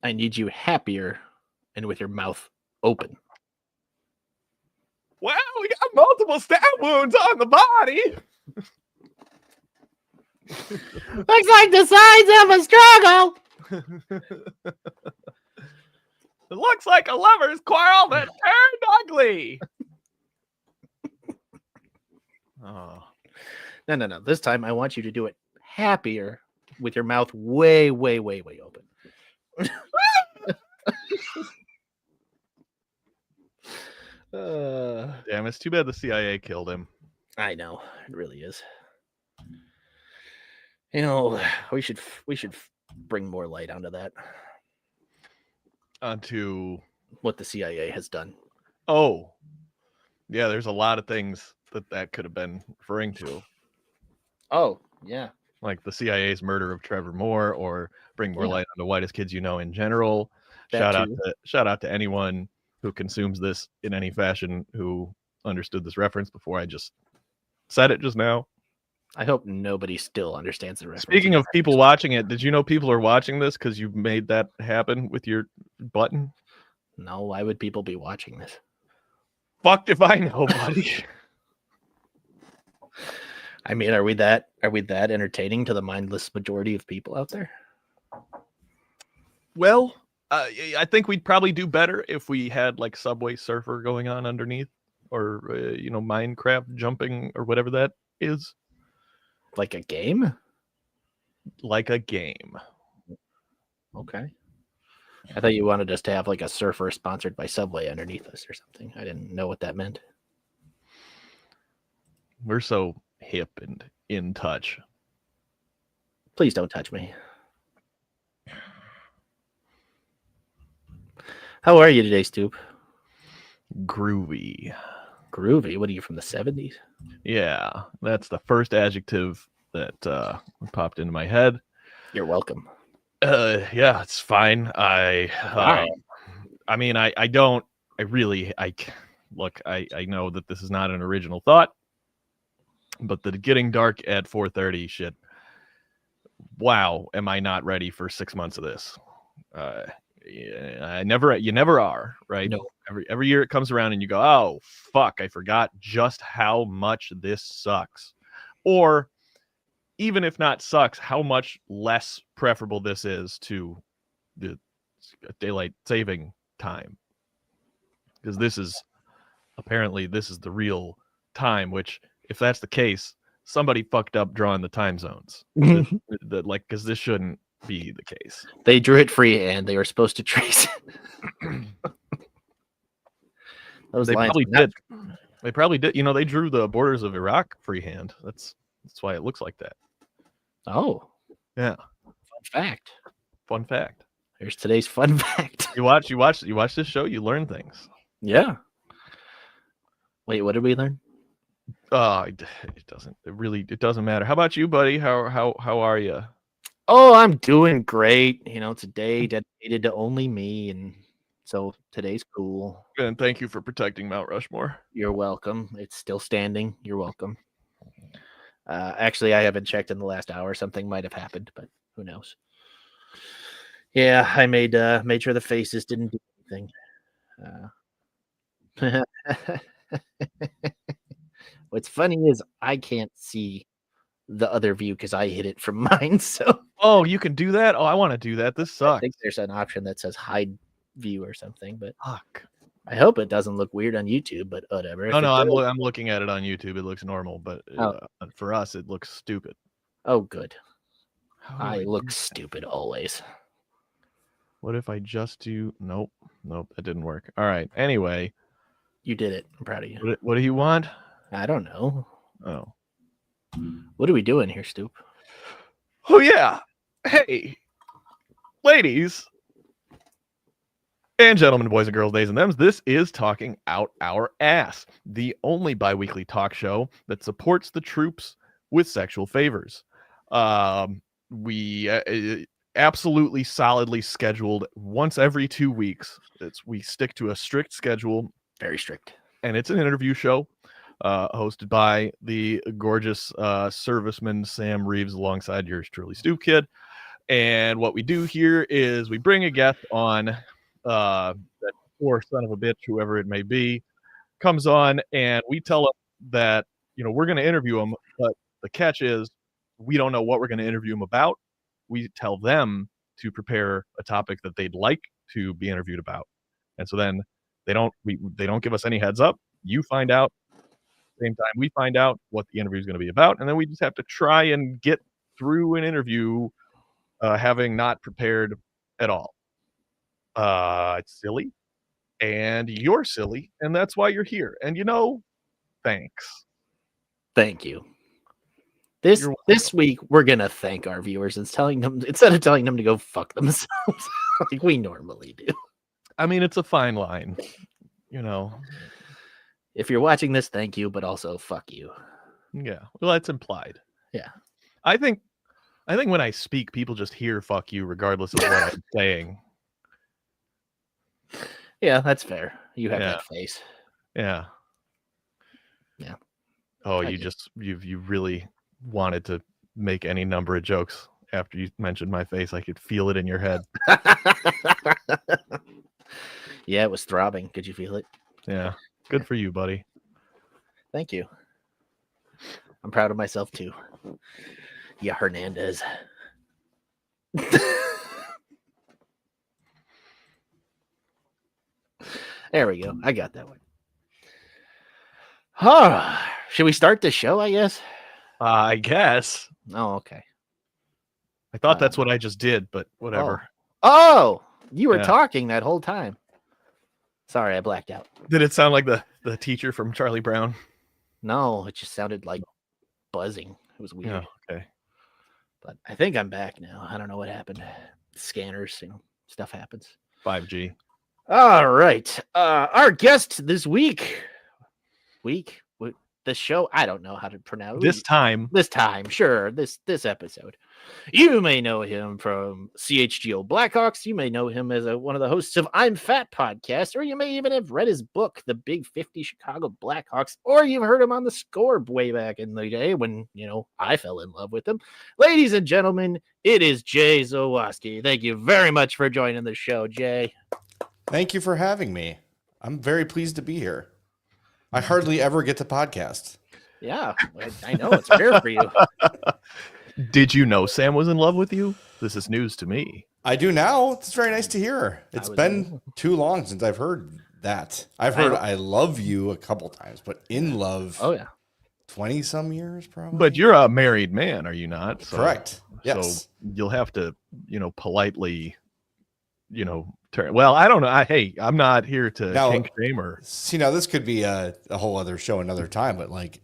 I need you happier and with your mouth open. Well, we got multiple stab wounds on the body. Looks like the signs of a struggle. It looks like a lover's quarrel that turned ugly. Oh. No. This time I want you to do it happier with your mouth way, way, way, way open. Damn, it's too bad the CIA killed him. I know, it really is. You know, we should bring more light onto that. Onto what the CIA has done. Oh, yeah, there's a lot of things that could have been referring to. Oh, yeah. Like the CIA's murder of Trevor Moore, or bring more light on the whitest kids you know in general. Shout out to anyone who consumes this in any fashion who understood this reference before I just said it just now. I hope nobody still understands the reference. Speaking of people watching it, did you know people are watching this because you made that happen with your button? No, why would people be watching this? Fucked if I know, buddy. I mean, are we that entertaining to the mindless majority of people out there? Well, I think we'd probably do better if we had like Subway Surfer going on underneath, or Minecraft jumping or whatever that is. Like a game? Like a game. Okay. I thought you wanted us to have like a surfer sponsored by Subway underneath us or something. I didn't know what that meant. We're so hip and in touch. Please don't touch me. How are you today, Stoop? Groovy. Groovy? What are you, from the 70s? Yeah, that's the first adjective that popped into my head. You're welcome. Yeah, it's fine. I know that this is not an original thought, but the getting dark at 4:30 shit. Wow, am I not ready for 6 months of this? You never are, right? No. Every year it comes around and you go, oh fuck, I forgot just how much this sucks. Or even if not sucks, how much less preferable this is to the daylight saving time. Because this is the real time, which if that's the case, somebody fucked up drawing the time zones. Because this shouldn't be the case. They drew it freehand. They were supposed to trace it. They probably did. They probably did. They drew the borders of Iraq freehand. That's why it looks like that. Oh. Yeah. Fun fact. Here's today's fun fact. You watch this show, you learn things. Yeah. Wait, what did we learn? It doesn't matter. How about you, buddy? How are you? Oh, I'm doing great. It's a day dedicated to only me, and so today's cool. And thank you for protecting Mount Rushmore. You're welcome. It's still standing. You're welcome. Actually, I haven't checked in the last hour. Something might have happened, but who knows? Yeah, I made sure the faces didn't do anything. What's funny is I can't see the other view because I hid it from mine. So you can do that? Oh, I want to do that. This sucks. I think there's an option that says hide view or something, but fuck. I hope it doesn't look weird on YouTube, but whatever. No, I'm looking at it on YouTube. It looks normal, but for us, it looks stupid. Oh, good. I look stupid always. What if I just do? Nope, that didn't work. All right. Anyway, you did it. I'm proud of you. What do you want? I don't know. Oh, what are we doing here, Stoop? Oh yeah. Hey, ladies and gentlemen, boys and girls, days and thems, this is Talking Out Our Ass, the only bi-weekly talk show that supports the troops with sexual favors. We absolutely solidly scheduled once every 2 weeks. We stick to a strict schedule. Very strict. And it's an interview show hosted by the gorgeous serviceman Sam Reeves alongside yours truly, Stoop Kid. And what we do here is we bring a guest on, that poor son of a bitch, whoever it may be, comes on, and we tell them that, we're going to interview him, but the catch is we don't know what we're going to interview him about. We tell them to prepare a topic that they'd like to be interviewed about. And so then they don't give us any heads up. You find out, same time we find out what the interview is going to be about, and then we just have to try and get through an interview having not prepared at all. It's silly, and you're silly, and that's why you're here. And thanks. Thank you. This week we're gonna thank our viewers instead of telling them to go fuck themselves like we normally do. I mean, it's a fine line, If you're watching this, thank you, but also fuck you. Yeah, well, that's implied. Yeah, I think when I speak, people just hear "fuck you" regardless of what I'm saying. Yeah, that's fair. You have that face. Yeah. Yeah. Oh, you really wanted to make any number of jokes after you mentioned my face. I could feel it in your head. Yeah, it was throbbing. Could you feel it? Yeah. Good for you, buddy. Thank you. I'm proud of myself too. Yeah, Hernandez. There we go. I got that one. Oh, should we start the show, I guess? I guess. Oh, okay. I thought that's what I just did, but whatever. Oh, you were talking that whole time. Sorry, I blacked out. Did it sound like the teacher from Charlie Brown? No, it just sounded like buzzing. It was weird. Yeah, okay. But I think I'm back now. I don't know what happened. Scanners, stuff happens. 5G. All right. Our guest this week. The show, I don't know how to pronounce this time, sure, this episode. You may know him from CHGO Blackhawks. You may know him as one of the hosts of I'm Fat podcast, or you may even have read his book, The Big 50 Chicago Blackhawks, or you've heard him on The Score way back in the day when, I fell in love with him. Ladies and gentlemen, it is Jay Zawaski. Thank you very much for joining the show, Jay. Thank you for having me. I'm very pleased to be here. I hardly ever get to podcast. Yeah, I know. It's rare for you. Did you know Sam was in love with you? This is news to me. I do now. It's very nice to hear. It's been too long since I've heard that. I've heard I love you a couple times, but in love, 20 some years probably. But you're a married man, are you not? So, correct. Yes. So you'll have to, politely, turn. Well, I don't know. Hey, I'm not here to kink shame or. See, now this could be a whole other show another time, but like,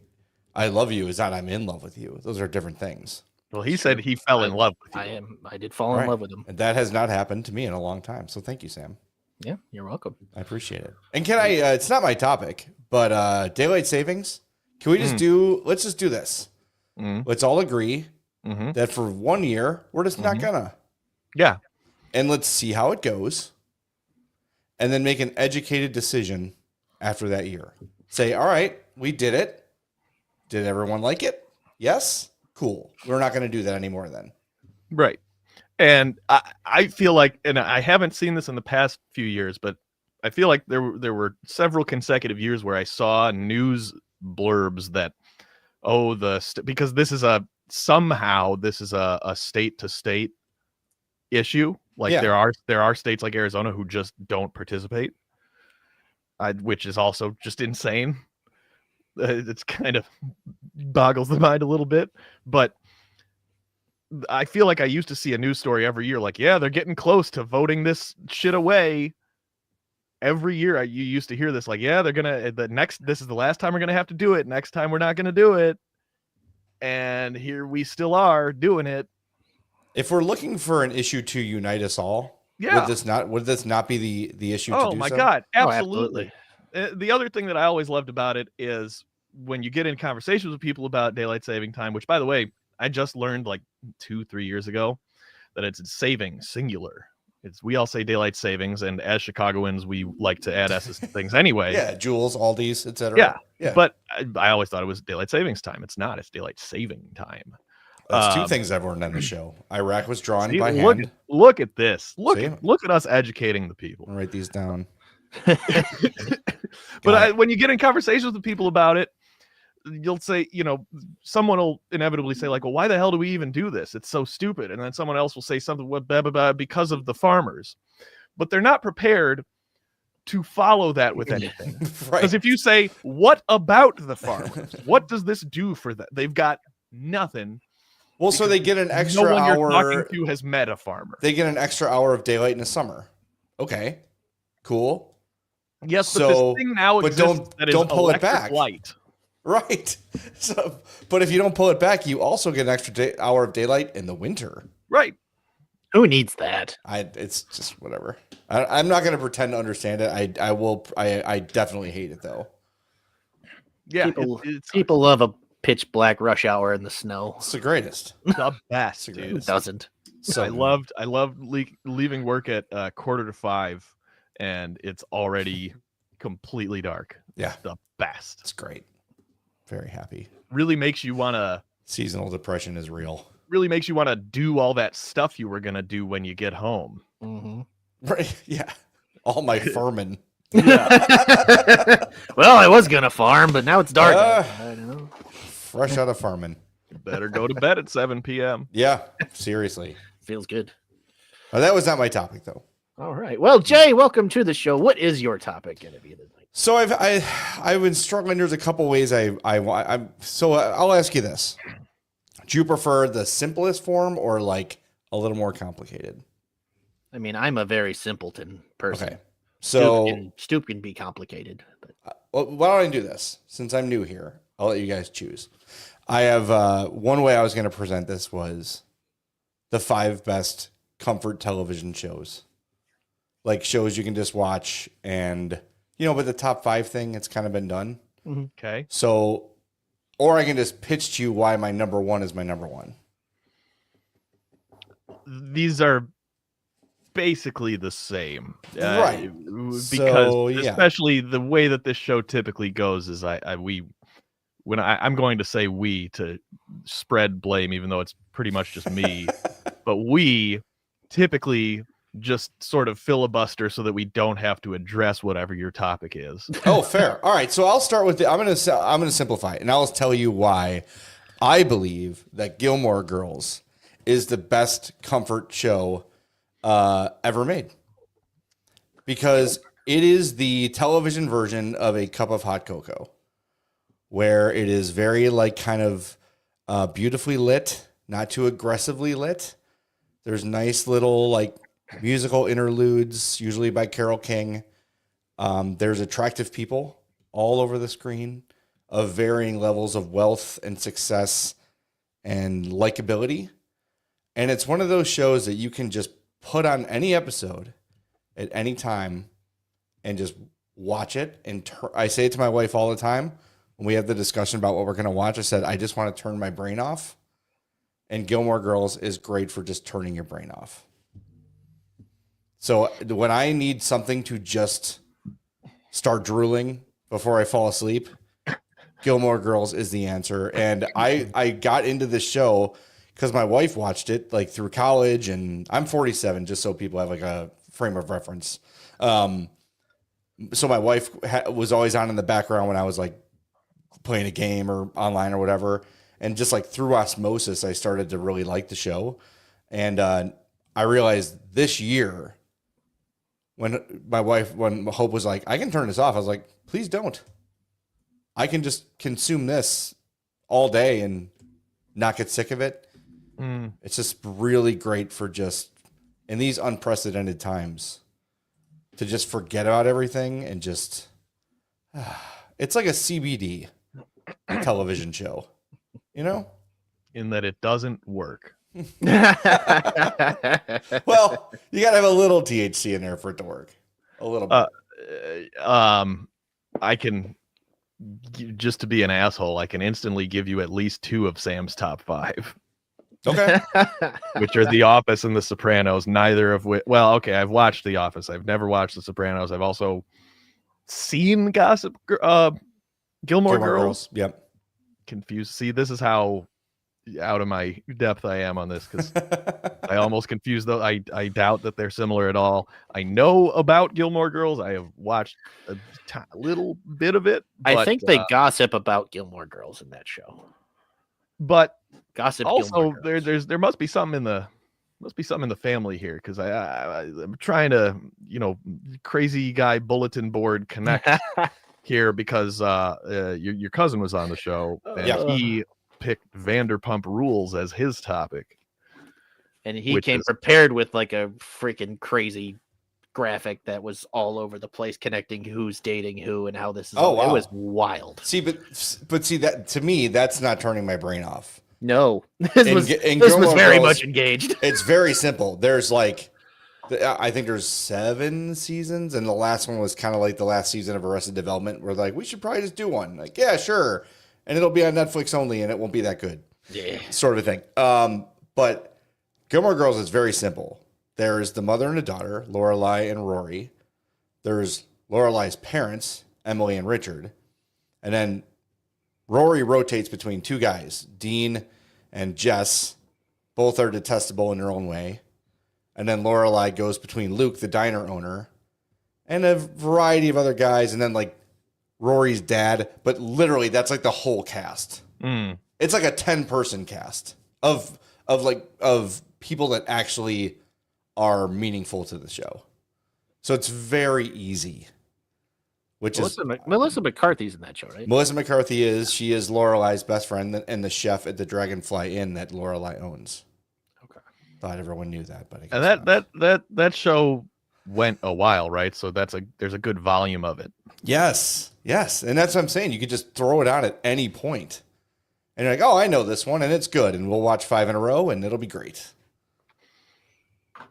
I love you is not I'm in love with you. Those are different things. Well, he said he fell in love with you. I did fall in love with him. And that has not happened to me in a long time. So thank you, Sam. Yeah, you're welcome. I appreciate it. And can I, it's not my topic, but daylight savings, can we just let's just do this. Let's all agree that for 1 year, we're just not gonna. Yeah. And let's see how it goes. And then make an educated decision after that year. Say, all right, we did it. Did everyone like it? Yes. Cool. We're not going to do that anymore then. Right. And I feel like, and I haven't seen this in the past few years, but I feel like there were several consecutive years where I saw news blurbs that, because this is a state to state issue. Like there are states like Arizona who just don't participate, which is also just insane. It's kind of boggles the mind a little bit, but I feel like I used to see a news story every year, like, they're getting close to voting this shit away. Every year you used to hear this, like, they're gonna this is the last time we're gonna have to do it. Next time we're not gonna do it, and here we still are doing it. If we're looking for an issue to unite us all, would this not be the issue? Oh to do my so? God, absolutely. The other thing that I always loved about it is when you get in conversations with people about daylight saving time, which, by the way, I just learned like 2-3 years ago that it's saving singular. We all say daylight savings, and as Chicagoans, we like to add S's to things anyway. Yeah, Jules, Aldi's, etc. Yeah, but I always thought it was daylight savings time. It's not. It's daylight saving time. That's two things I've learned on the show. Iraq was drawn See, by look, hand. look at this. See? Look at us educating the people. I'll write these down. But when you get in conversations with people about it, you'll say, someone will inevitably say, like, well, why the hell do we even do this? It's so stupid. And then someone else will say something, blah, blah, blah, because of the farmers. But they're not prepared to follow that with anything. Right. Because if you say, what about the farmers? What does this do for them? They've got nothing. Well, so they get an extra no one hour. You're talking to has met a farmer. They get an extra hour of daylight in the summer. Okay, cool. Yes, but this thing now exists that is don't pull it electric back. light. Right. So, but if you don't pull it back, you also get an extra hour of daylight in the winter. Right. Who needs that? It's just whatever. I'm not going to pretend to understand it. I will. I definitely hate it though. Yeah, people love a pitch black rush hour in the snow. It's the greatest. The best, It's the dude. greatest. Who doesn't? So I loved leaving work at 4:45, and it's already completely dark. Yeah. It's the best. It's great. Very happy. Really makes you want to. Seasonal depression is real. Really makes you want to do all that stuff you were gonna do when you get home. Mm-hmm. Right. Yeah. All my farming. Yeah. Well, I was gonna farm, but now it's dark. I don't know. Fresh out of farming. Better go to bed at 7 p.m. Yeah. Seriously. Feels good. Oh, that was not my topic though. All right. Well, Jay, welcome to the show. What is your topic going to be tonight? So I've been struggling. There's a couple ways I'll ask you this: do you prefer the simplest form or like a little more complicated? I mean, I'm a very simpleton person. Okay, so Stoop can be complicated. But why don't I do this? Since I'm new here, I'll let you guys choose. I have one way I was going to present this was the 5 best comfort television shows, like shows you can just watch and. But the top 5 thing, it's kind of been done. Mm-hmm. Okay. So, or I can just pitch to you why my number 1 is my number 1. These are basically the same. Right. Because especially the way that this show typically goes is I'm going to say we to spread blame, even though it's pretty much just me, but we typically just sort of filibuster so that we don't have to address whatever your topic is. Oh, fair. All right. So I'll start with I'm going to simplify it, and I'll tell you why I believe that Gilmore Girls is the best comfort show ever made, because it is the television version of a cup of hot cocoa, where it is very kind of beautifully lit, not too aggressively lit. There's nice little musical interludes, usually by Carole King. There's attractive people all over the screen of varying levels of wealth and success and likability. And it's one of those shows that you can just put on any episode at any time and just watch it. And I say it to my wife all the time when we have the discussion about what we're going to watch. I said, I just want to turn my brain off. And Gilmore Girls is great for just turning your brain off. So when I need something to just start drooling before I fall asleep, Gilmore Girls is the answer. And I got into this show because my wife watched it through college, and I'm 47, just so people have a frame of reference. So my wife was always on in the background when I was playing a game or online or whatever. And just through osmosis, I started to really like the show. And I realized this year, when Hope was like, I can turn this off, I was like, please don't. I can just consume this all day and not get sick of it. It's just really great for just in these unprecedented times to just forget about everything and just, it's like a CBD television show, In that it doesn't work. Well, you got to have a little THC in there for it to work. A little bit. I can, just to be an asshole, I can instantly give you at least 2 of Sam's top 5. Okay. Which are The Office and The Sopranos, neither of which, well, okay, I've watched The Office. I've never watched The Sopranos. I've also seen Gilmore Girls. Yep. Confused. See, this is how out of my depth I am on this because I almost confuse those. I doubt that they're similar at all. I know about Gilmore Girls. I have watched a little bit of it. But, I think they gossip about Gilmore Girls in that show. But Gossip also, Gilmore Girls. there must be something in the family here because I'm trying to crazy guy bulletin board connect here because your cousin was on the show and he picked Vanderpump Rules as his topic, and he came prepared with like a freaking crazy graphic that was all over the place connecting who's dating who and how this is. Wow. It was wild. See, but see that to me, that's not turning my brain off. No, this was very much engaged. It's very simple. There's like, I think there's 7 seasons, and the last one was kind of like the last season of Arrested Development, where like we should probably just do one. Like, yeah, sure, and it'll be on Netflix only, and it won't be that good. Yeah, sort of a thing. But Gilmore Girls is very simple. There's the mother and the daughter, Lorelai and Rory. There's Lorelai's parents, Emily and Richard, and then Rory rotates between 2 guys, Dean and Jess. Both are detestable in their own way. And then Lorelai goes between Luke, the diner owner, and a variety of other guys. And then like Rory's dad. But literally, that's like the whole cast. It's like a 10-person cast of people that actually are meaningful to the show. So it's very easy. Melissa McCarthy's in that show, right? Melissa McCarthy she is Lorelai's best friend and the chef at the Dragonfly Inn that Lorelai owns. Okay, thought everyone knew that, but I guess that show went a while, right? So there's a good volume of it. Yes, and that's what I'm saying. You could just throw it on at any point, and you're like, oh, I know this one, and it's good, and we'll watch 5 in a row, and it'll be great.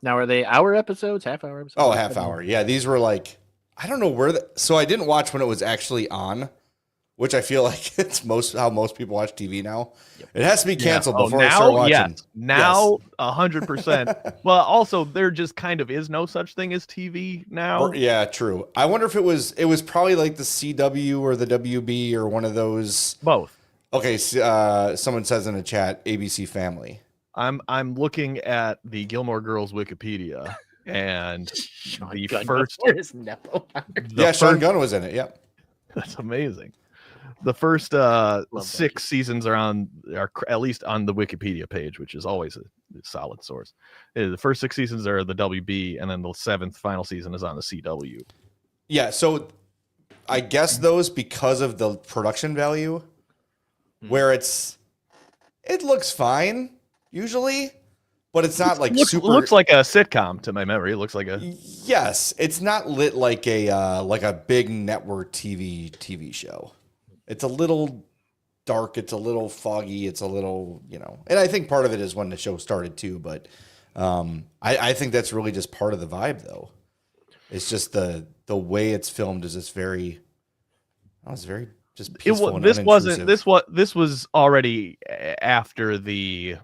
How are they hour episodes, half-hour episodes? Oh, half hour. Yeah, these were like, I don't know where so I didn't watch when it was actually on, which I feel like it's how most people watch TV now. Yep. It has to be canceled before I start watching. Yes. Now, 100%. Well, also there just kind of is no such thing as TV now. Yeah, true. I wonder if it was probably like the CW or the WB or one of those. Both. Okay, someone says in the chat, ABC Family. I'm looking at the Gilmore Girls Wikipedia, and the first. Sean Gunn was in it. Yep, that's amazing. The first 6 seasons are at least on the Wikipedia page, which is always a solid source. The first 6 seasons are the WB, and then the 7th final season is on the CW. Yeah, so I guess those because of the production value, where it looks fine. Usually, but it's not like super. It looks like a sitcom to my memory. It looks like a. Yes, it's not lit like a big network TV show. It's a little dark. It's a little foggy. It's a little, and I think part of it is when the show started too. But I think that's really just part of the vibe, though. It's just the way it's filmed is just very. It's very just peaceful. This was already after the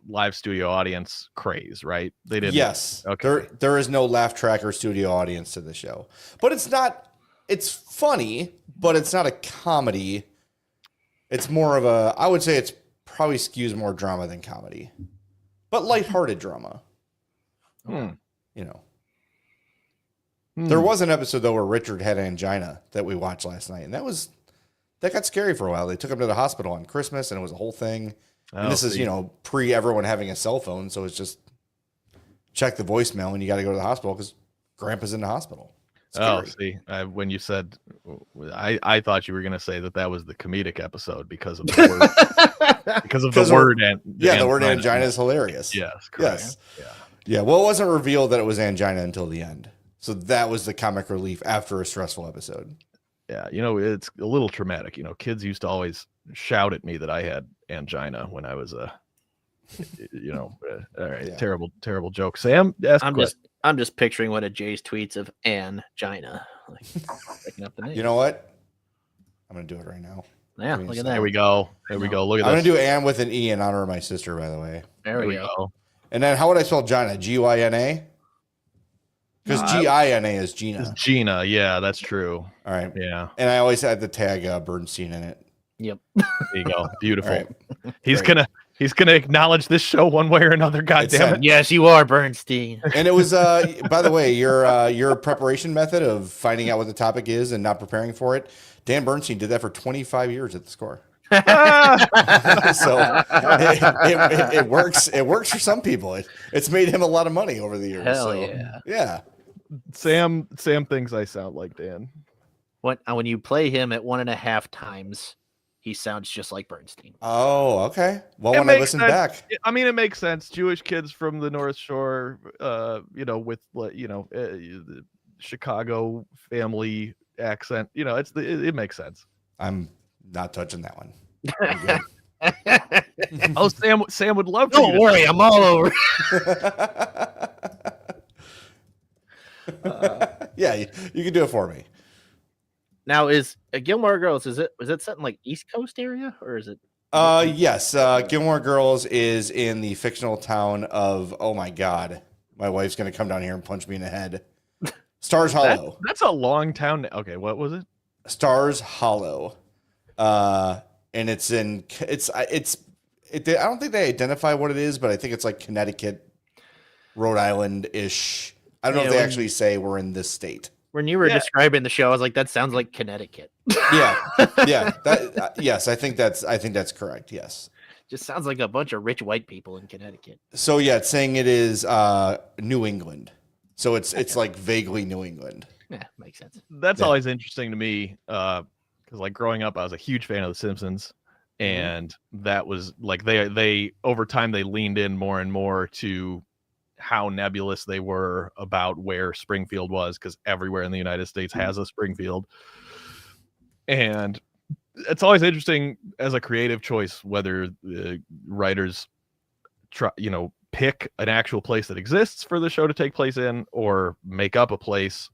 live studio audience craze, right? They didn't. Yes. Okay. There is no laugh track or studio audience to the show, but it's funny, but it's not a comedy. It's more of I would say it's probably skews more drama than comedy, but lighthearted drama. There was an episode though where Richard had angina that we watched last night, and that got scary for a while. They took him to the hospital on Christmas, and it was a whole thing. And this is, pre everyone having a cell phone. So it's just check the voicemail and you got to go to the hospital because Grandpa's in the hospital. Scary. When you said, I thought you were going to say that was the comedic episode because of the word. The word angina is hilarious. Yes. Correct. Yes. Yeah. Well, it wasn't revealed that it was angina until the end. So that was the comic relief after a stressful episode. Yeah. It's a little traumatic. Kids used to always shout at me that I had angina when I was all right. Yeah. Terrible joke. Sam, I'm just picturing one of Jay's tweets of angina, like picking up the name. You know what? I'm gonna do it right now. Yeah, look at that. There we go. Look at I'm gonna do Ann with an E in honor of my sister, by the way. There we go. And then how would I spell Gina? Gyna? Because Gina is Gina. It's Gina, yeah, that's true. All right. Yeah. And I always had the tag Bernstein in it. Yep. There you go. Beautiful. Right. He's gonna He's going to acknowledge this show one way or another. God It's damn sad. it. Yes, you are, Bernstein. And it was, by the way, your preparation method of finding out what the topic is and not preparing for it. Dan Bernstein did that for 25 years at the Score. So it works. It works for some people. It's made him a lot of money over the years. Hell so, yeah. yeah. Sam thinks I sound like Dan. When you play him at 1.5 times, he sounds just like Bernstein. Oh, okay. Well, It when I makes listen sense. back, I mean, it makes sense. Jewish kids from the North Shore, with the Chicago family accent. It makes sense. I'm not touching that one. I'm good. Oh, Sam would love for you Don't to- worry, I'm all over. Yeah, you can do it for me. Now, is Gilmore Girls? Was it set in like East Coast area, or is it? Yes. Gilmore Girls is in the fictional town of, oh my God, my wife's going to come down here and punch me in the head. Stars Hollow. That's a long town. Okay, what was it? Stars Hollow. And it's I don't think they identify what it is, but I think it's like Connecticut, Rhode Island-ish. I don't know if they actually say we're in this state. When you were describing the show, I was like, that sounds like Connecticut. Yeah. Yes, I think that's correct. Yes. Just sounds like a bunch of rich white people in Connecticut. So yeah, it's saying it is New England. So it's like vaguely New England. Yeah, makes sense. That's Yeah. always interesting to me because like growing up I was a huge fan of The Simpsons, and that was like they over time they leaned in more and more to how nebulous they were about where Springfield was, because everywhere in the United States has a Springfield. And it's always interesting as a creative choice whether the writers pick an actual place that exists for the show to take place in or make up a place.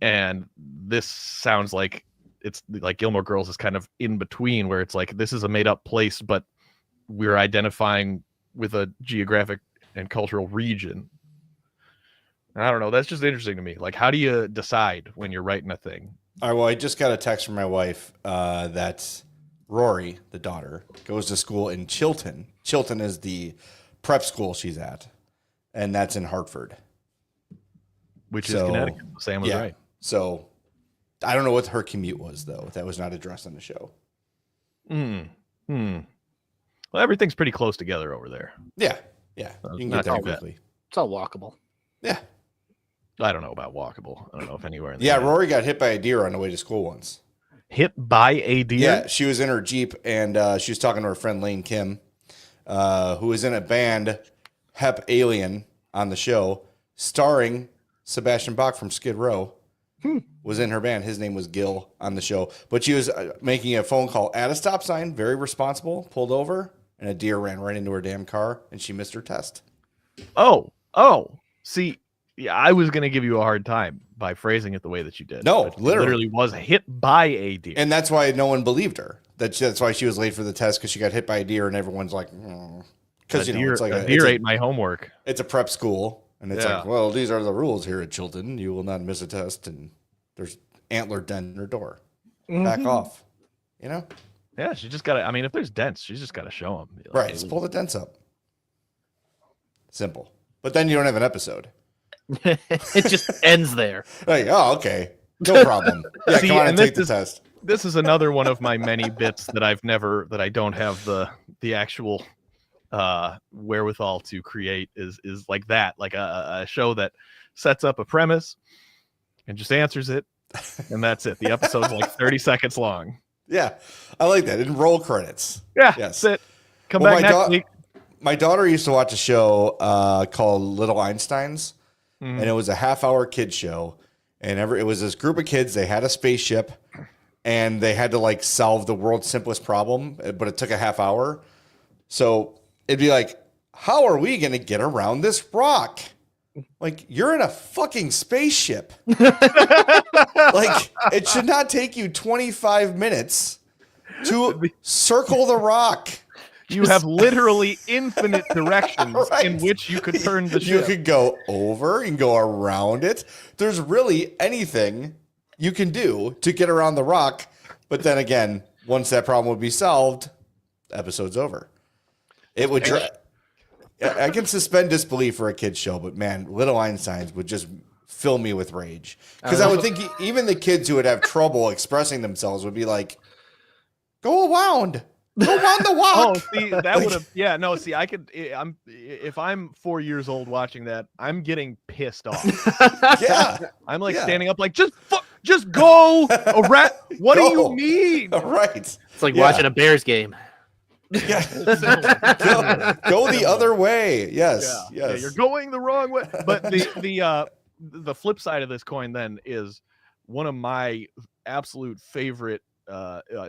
And this sounds like it's like Gilmore Girls is kind of in between, where it's like this is a made up place, but we're identifying with a geographic and cultural region. I don't know. That's just interesting to me. Like, how do you decide when you're writing a thing? All right, well, I just got a text from my wife that Rory, the daughter, goes to school in Chilton. Chilton is the prep school she's at, and that's in Hartford. Which is Connecticut. Sam was right. So I don't know what her commute was, though. That was not addressed on the show. Well, everything's pretty close together over there. Yeah. You can Not get there too bad. quickly. It's all walkable. Yeah. I don't know about walkable. I don't know if anywhere in the Yeah, United- Rory got hit by a deer on the way to school once. Hit by a deer? Yeah, she was in her Jeep, and she was talking to her friend Lane Kim, who was in a band, Hep Alien, on the show, starring Sebastian Bach from Skid Row. Was in her band. His name was Gil on the show. But she was making a phone call at a stop sign, very responsible, pulled over, and a deer ran right into her damn car, and she missed her test. Oh. See, yeah, I was going to give you a hard time by phrasing it the way that you did. No, But she literally was hit by a deer. And that's why no one believed her. That's why she was late for the test, because she got hit by a deer, and everyone's like, because a it's deer ate my homework. It's a prep school, and it's Yeah. like, well, these are the rules here at Chilton. You will not miss a test, and there's antler dent in her door. Back off, Yeah, she just got to, I mean, if there's dents, she's just got to show them. Right, just pull the dents up. Simple. But then you don't have an episode. It just ends there. Like, oh, okay. No problem. Yeah, See, come on and and take this the test. This is another one of my many bits that I don't have the actual wherewithal to create is like that, like a show that sets up a premise and just answers it, and that's it. The episode's like 30 seconds long. Yeah, I like that. And roll credits. Yeah, Yes. that's it. Come Well, back next week. My daughter used to watch a show called Little Einsteins, and it was a half-hour kid show. And it was this group of kids. They had a spaceship, and they had to like solve the world's simplest problem, but it took a half hour. So it'd be like, how are we going to get around this rock? Like, you're in a fucking spaceship. Like, it should not take you 25 minutes to circle the rock. You have literally infinite directions Right. in which you could turn the You ship. could go over, you can go around it. There's really anything you can do to get around the rock. But then again, once that problem would be solved, episode's over. It would. I can suspend disbelief for a kid's show, but man, Little Einsteins would just fill me with rage because I would think even the kids who would have trouble expressing themselves would be like, "Go around, go around the walk." Oh, see, that would have. Yeah, no, see, if I'm 4 years old watching that, I'm getting pissed off. Yeah, I'm like standing up, like just go. What do you mean? Right. It's like watching a Bears game. Yeah. Go the other way. Yes. Yeah, you're going the wrong way. But the flip side of this coin then is one of my absolute favorite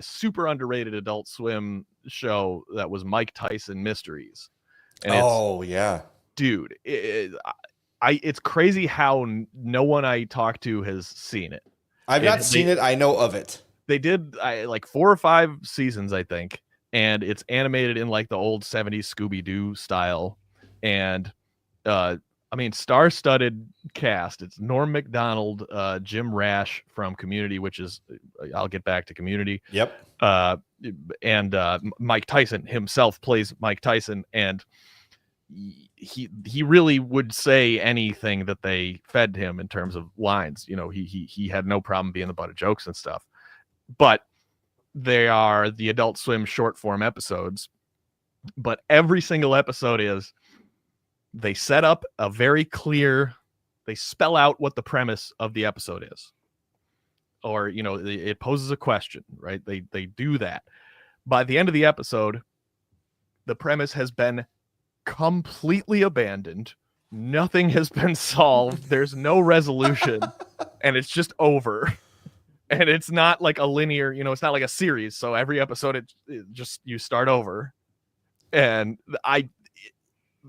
super underrated Adult Swim show that was Mike Tyson Mysteries. And dude, it's crazy how no one I talk to has seen it. I've not seen it. I know of it. They did like 4 or 5 seasons, I think. And it's animated in like the old 70s Scooby-Doo style. And star-studded cast. It's Norm Macdonald, Jim Rash from Community, which is, I'll get back to Community. Yep. And Mike Tyson himself plays Mike Tyson, and he really would say anything that they fed him in terms of lines. You know, he had no problem being the butt of jokes and stuff. But they are the Adult Swim short form episodes, but every single episode is they set up a very clear, they spell out what the premise of the episode is, or, you know, it poses a question, right? They do that. By the end of the episode, the premise has been completely abandoned. Nothing has been solved. There's no resolution, and it's just over. And it's not like a linear, you know, it's not like a series. So every episode, it just, you start over. And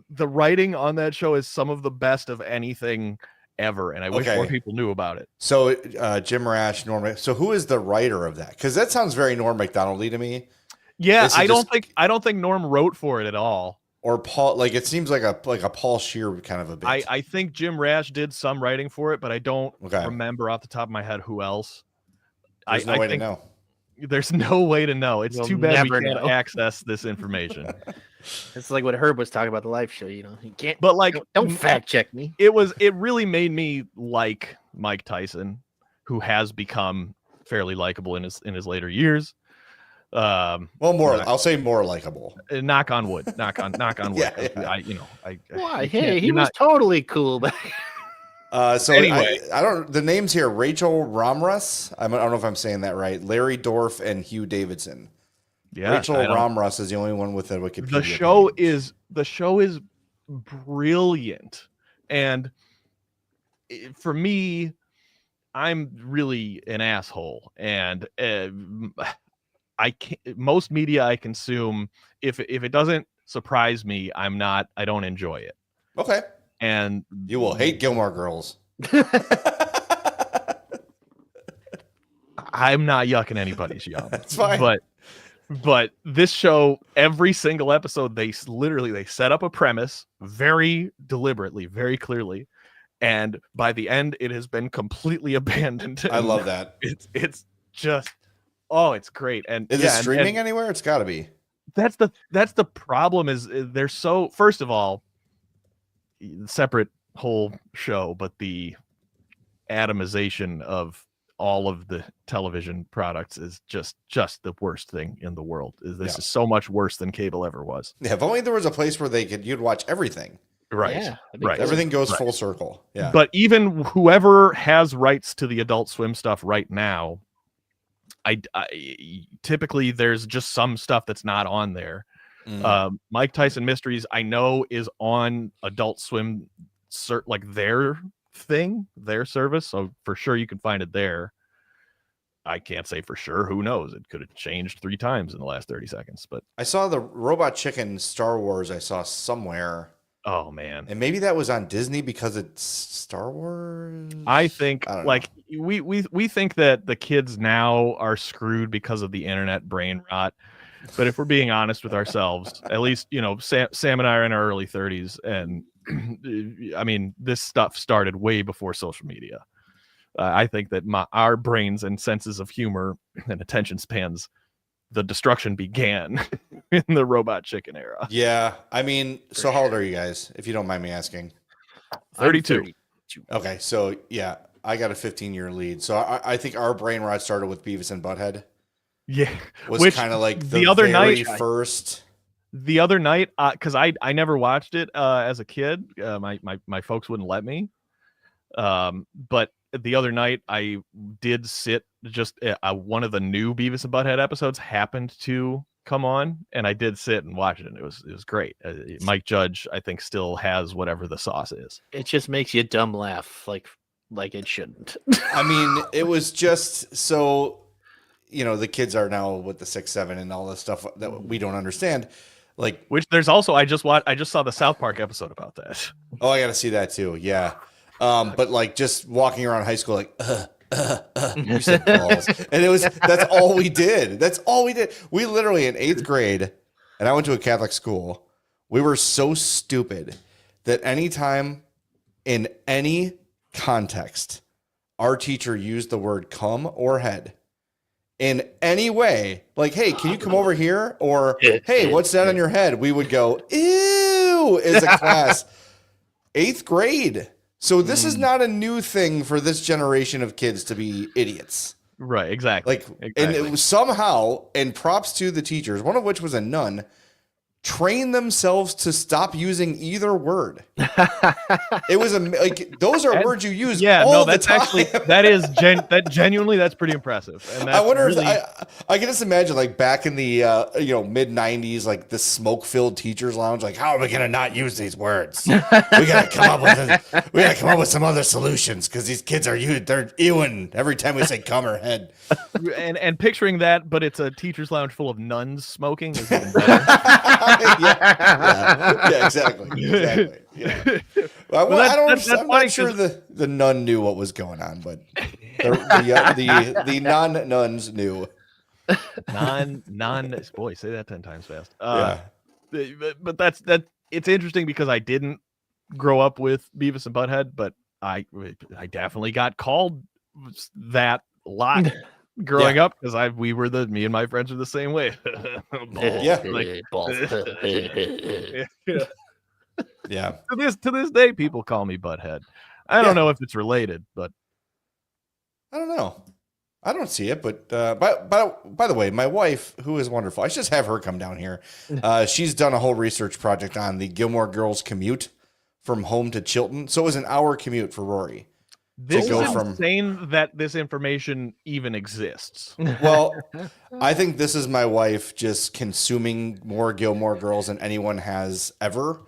the writing on that show is some of the best of anything ever. And I wish more people knew about it. So Jim Rash, Norm. So who is the writer of that? Because that sounds very Norm Macdonald-y to me. Yeah, I don't think Norm wrote for it at all. Or Paul, like it seems like a Paul Scheer kind of a bit. I think Jim Rash did some writing for it, but I don't remember off the top of my head who else. There's no way to know. There's no way to know. It's too bad we can't access this information. It's like what Herb was talking about the live show. You know, you can't. But like, don't fact check me. It really made me like Mike Tyson, who has become fairly likable in his later years. I'll say more likable. Knock on wood. Knock on wood. Yeah. Why? Hey, he was totally cool back. So anyway, I don't. The names here: Rachel Ramras. I don't know if I'm saying that right. Larry Dorff and Hugh Davidson. Yeah, Rachel Ramras is the only one with a Wikipedia. The show is brilliant, and for me, I'm really an asshole, and most media I consume, if it doesn't surprise me, I don't enjoy it. Okay. And you will hate Gilmore Girls. I'm not yucking anybody's yum. That's fine. But this show, every single episode, they set up a premise very deliberately, very clearly, and by the end, it has been completely abandoned. I love that. It's just, it's great. And is it streaming anywhere? It's got to be. That's the problem. Is they're so, first of all, separate whole show, but the atomization of all of the television products is just the worst thing in the world. This is so much worse than cable ever was. Yeah, if only there was a place where you'd watch everything. Right. Yeah, right. Everything goes full circle. Yeah. But even whoever has rights to the Adult Swim stuff right now, I typically there's just some stuff that's not on there. Mike Tyson Mysteries, I know, is on Adult Swim, like their thing, their service. So for sure you can find it there. I can't say for sure. Who knows? It could have changed 3 times in the last 30 seconds. But I saw the Robot Chicken Star Wars. I saw somewhere. Oh man! And maybe that was on Disney because it's Star Wars. I think we think that the kids now are screwed because of the internet brain rot. But if we're being honest with ourselves, at least, you know, Sam and I are in our early 30s, and I mean, this stuff started way before social media. I think that our brains and senses of humor and attention spans the destruction began in the Robot Chicken era. Yeah. I mean, so how old are you guys, if you don't mind me asking? 32. Okay. So, yeah, I got a 15-year lead. So I think our brain rot started with Beavis and Butthead. Yeah. Was Which kind of like the other very night, first. The other night, because I never watched it as a kid. My folks wouldn't let me. But the other night I did sit, just one of the new Beavis and Butthead episodes happened to come on, and I did sit and watch it, and it was great. Mike Judge, I think, still has whatever the sauce is. It just makes you dumb laugh like it shouldn't. I mean, it was just so, the kids are now with the 6, 7 and all this stuff that we don't understand. Like, which there's also, I just saw the South Park episode about that. Oh, I got to see that too. Yeah. But like just walking around high school, like, you said balls. And that's all we did. That's all we did. We literally in 8th grade, and I went to a Catholic school. We were so stupid that anytime in any context, our teacher used the word come or head in any way, like, hey, can you come over here? Or, hey, what's that on your head? We would go, ew, as a class. 8th grade. So this is not a new thing for this generation of kids to be idiots. Right, exactly. And it was somehow, and props to the teachers, one of which was a nun, train themselves to stop using either word. It was those are words you use all the time. Actually, that genuinely, that's pretty impressive. And I wonder really... if I can just imagine like back in the mid 90s, like the smoke filled teachers lounge, like, how are we gonna not use these words? We gotta come up with some other solutions because these kids they're ewing every time we say come or head. and picturing that, but it's a teachers lounge full of nuns smoking is even better. Yeah, exactly. Yeah. I'm not sure the nun knew what was going on, but the non-nuns knew. Boy, say that 10 times fast. But that's it's interesting because I didn't grow up with Beavis and Butthead, but I definitely got called that a lot. Growing up, because me and my friends are the same way. Yeah. To this day, people call me Butthead. I don't know if it's related, but I don't know. I don't see it, but by the way, my wife, who is wonderful, I should just have her come down here. She's done a whole research project on the Gilmore Girls commute from home to Chilton. So it was an hour commute for Rory. This is insane that this information even exists. Well, I think this is my wife just consuming more Gilmore Girls than anyone has ever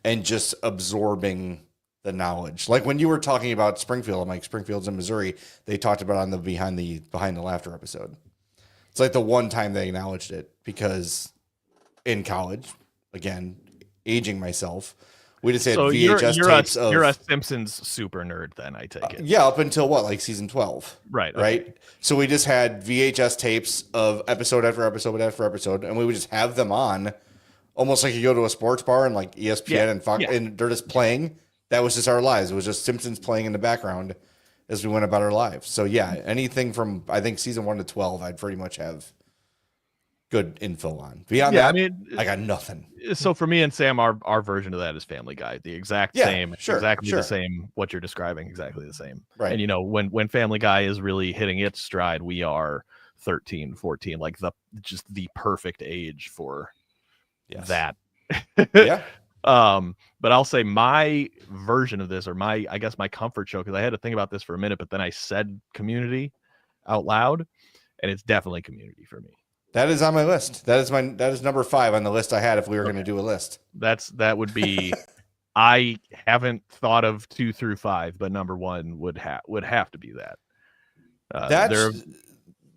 and just absorbing the knowledge. Like when you were talking about Springfield, I'm like, Springfield's in Missouri. They talked about it on the Behind the Laughter episode. It's like the one time they acknowledged it because in college, again, aging myself, we just had VHS tapes of... You're a Simpsons super nerd then, I take it. Yeah, up until what, like season 12. Right. Right? So we just had VHS tapes of episode after episode after episode, and we would just have them on, almost like you go to a sports bar and like ESPN and Fox, and they're just playing. That was just our lives. It was just Simpsons playing in the background as we went about our lives. So yeah, anything from, I think, season 1 to 12, I'd pretty much have good info on. Beyond that, I got nothing. So for me and Sam, our version of that is Family Guy. The exact same, the same. What you're describing, exactly the same. Right. And when Family Guy is really hitting its stride, we are 13, 14, like just the perfect age for that. Yeah. But I'll say my version of this, or I guess my comfort show, because I had to think about this for a minute, but then I said Community out loud, and it's definitely Community for me. That is on my list. That is number 5 on the list I had if we were going to do a list. That would be. I haven't thought of 2 through 5, but number 1 would have to be that.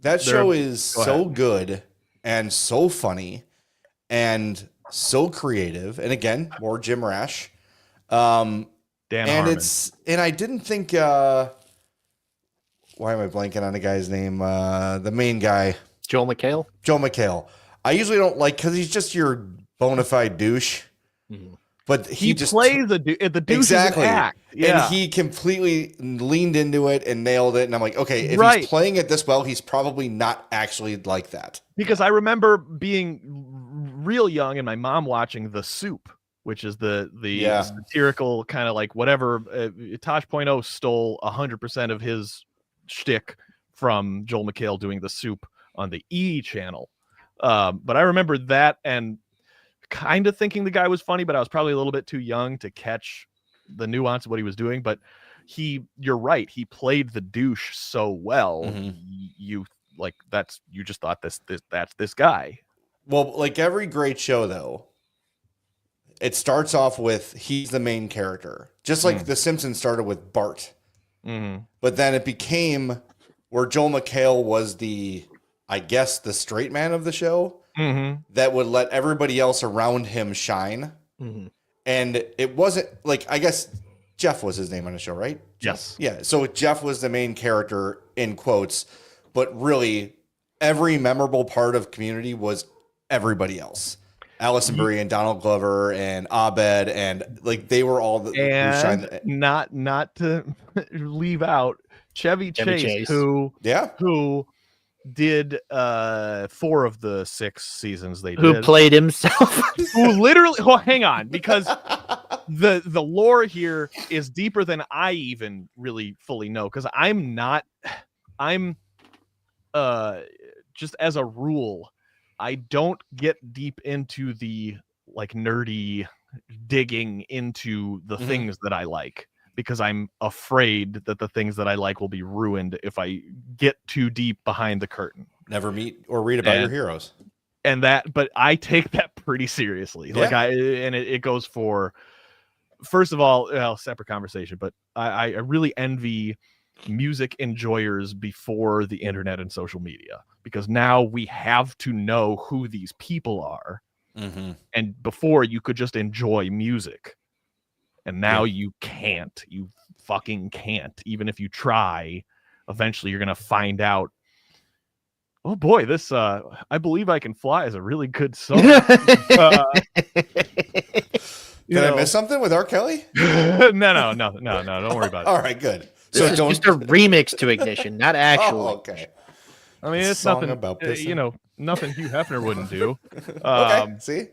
That show is so good and so funny and so creative, and again, more Jim Rash. Dan Harmon. And I didn't think. Why am I blanking on the guy's name? The main guy. Joel McHale. I usually don't like because he's just your bona fide douche. Mm-hmm. but he just plays the douche exactly. is an act. Yeah. And he completely leaned into it and nailed it. And I'm like, okay, if he's playing it this well, he's probably not actually like that. Because I remember being real young and my mom watching The Soup, which is the satirical kind of like whatever. Tosh Point oh stole 100% of his shtick from Joel McHale doing The Soup on the E channel. But I remember that and kind of thinking the guy was funny, but I was probably a little bit too young to catch the nuance of what he was doing. But you're right. He played the douche so well. You just thought that's this guy. Well, like every great show though, it starts off with he's the main character, just like The Simpsons started with Bart. But then it became where Joel McHale was the straight man of the show that would let everybody else around him shine. And it wasn't like, I guess Jeff was his name on the show, right? Yes. Yeah. So Jeff was the main character in quotes, but really every memorable part of Community was everybody else. Allison Brie and Donald Glover and Abed, and like they were all not to leave out Chevy Chase. who did 4 of the 6 seasons they did. Who played himself. Who literally hang on, because the lore here is deeper than I even really fully know, because I'm just as a rule, I don't get deep into the like nerdy digging into the things that I like, because I'm afraid that the things that I like will be ruined if I get too deep behind the curtain. Never meet or read about your heroes. But I take that pretty seriously. Yeah. It goes for, first of all, separate conversation, but I really envy music enjoyers before the internet and social media, because now we have to know who these people are. And before you could just enjoy music, and now you can't. You fucking can't. Even if you try, eventually you're gonna find out, oh boy, this I Believe I Can Fly is a really good song. Did I miss something with R. Kelly? No, don't worry about it. All right, good. So it's just a remix to Ignition, not actual. Okay. I mean, it's nothing about nothing Hugh Hefner wouldn't do. Okay, see?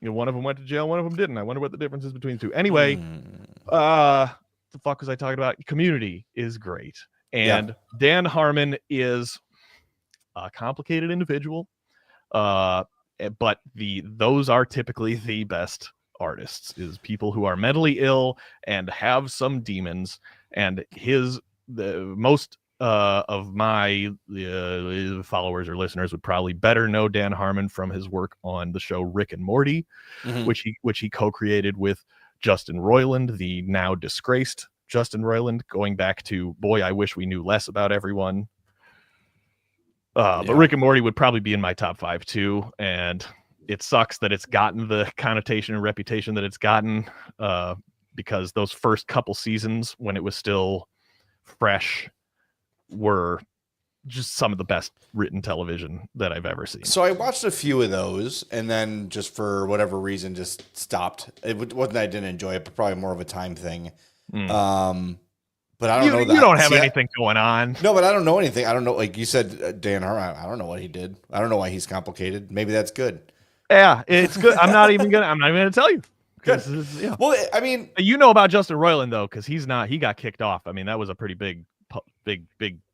One of them went to jail, one of them didn't. I wonder what the difference is between the two. Anyway, the fuck was I talking about? Community is great. And Dan Harmon is a complicated individual. But those are typically the best artists, is people who are mentally ill and have some demons. And the most of my followers or listeners would probably better know Dan Harmon from his work on the show Rick and Morty, which he co-created with Justin Roiland, the now disgraced Justin Roiland, going back to, boy, I wish we knew less about everyone. But Rick and Morty would probably be in my top 5 too, and it sucks that it's gotten the connotation and reputation that it's gotten, because those first couple seasons, when it was still fresh, were just some of the best written television that I've ever seen. So I watched a few of those, and then just for whatever reason, just stopped. It wasn't that I didn't enjoy it, but probably more of a time thing. But I don't know that. You don't have anything going on. No, but I don't know anything. I don't know. Like you said, Dan Harmon, I don't know what he did. I don't know why he's complicated. Maybe that's good. Yeah, it's good. I'm not even gonna tell you. Good. Well, I mean, you know about Justin Roiland though, because he got kicked off. I mean, that was a pretty big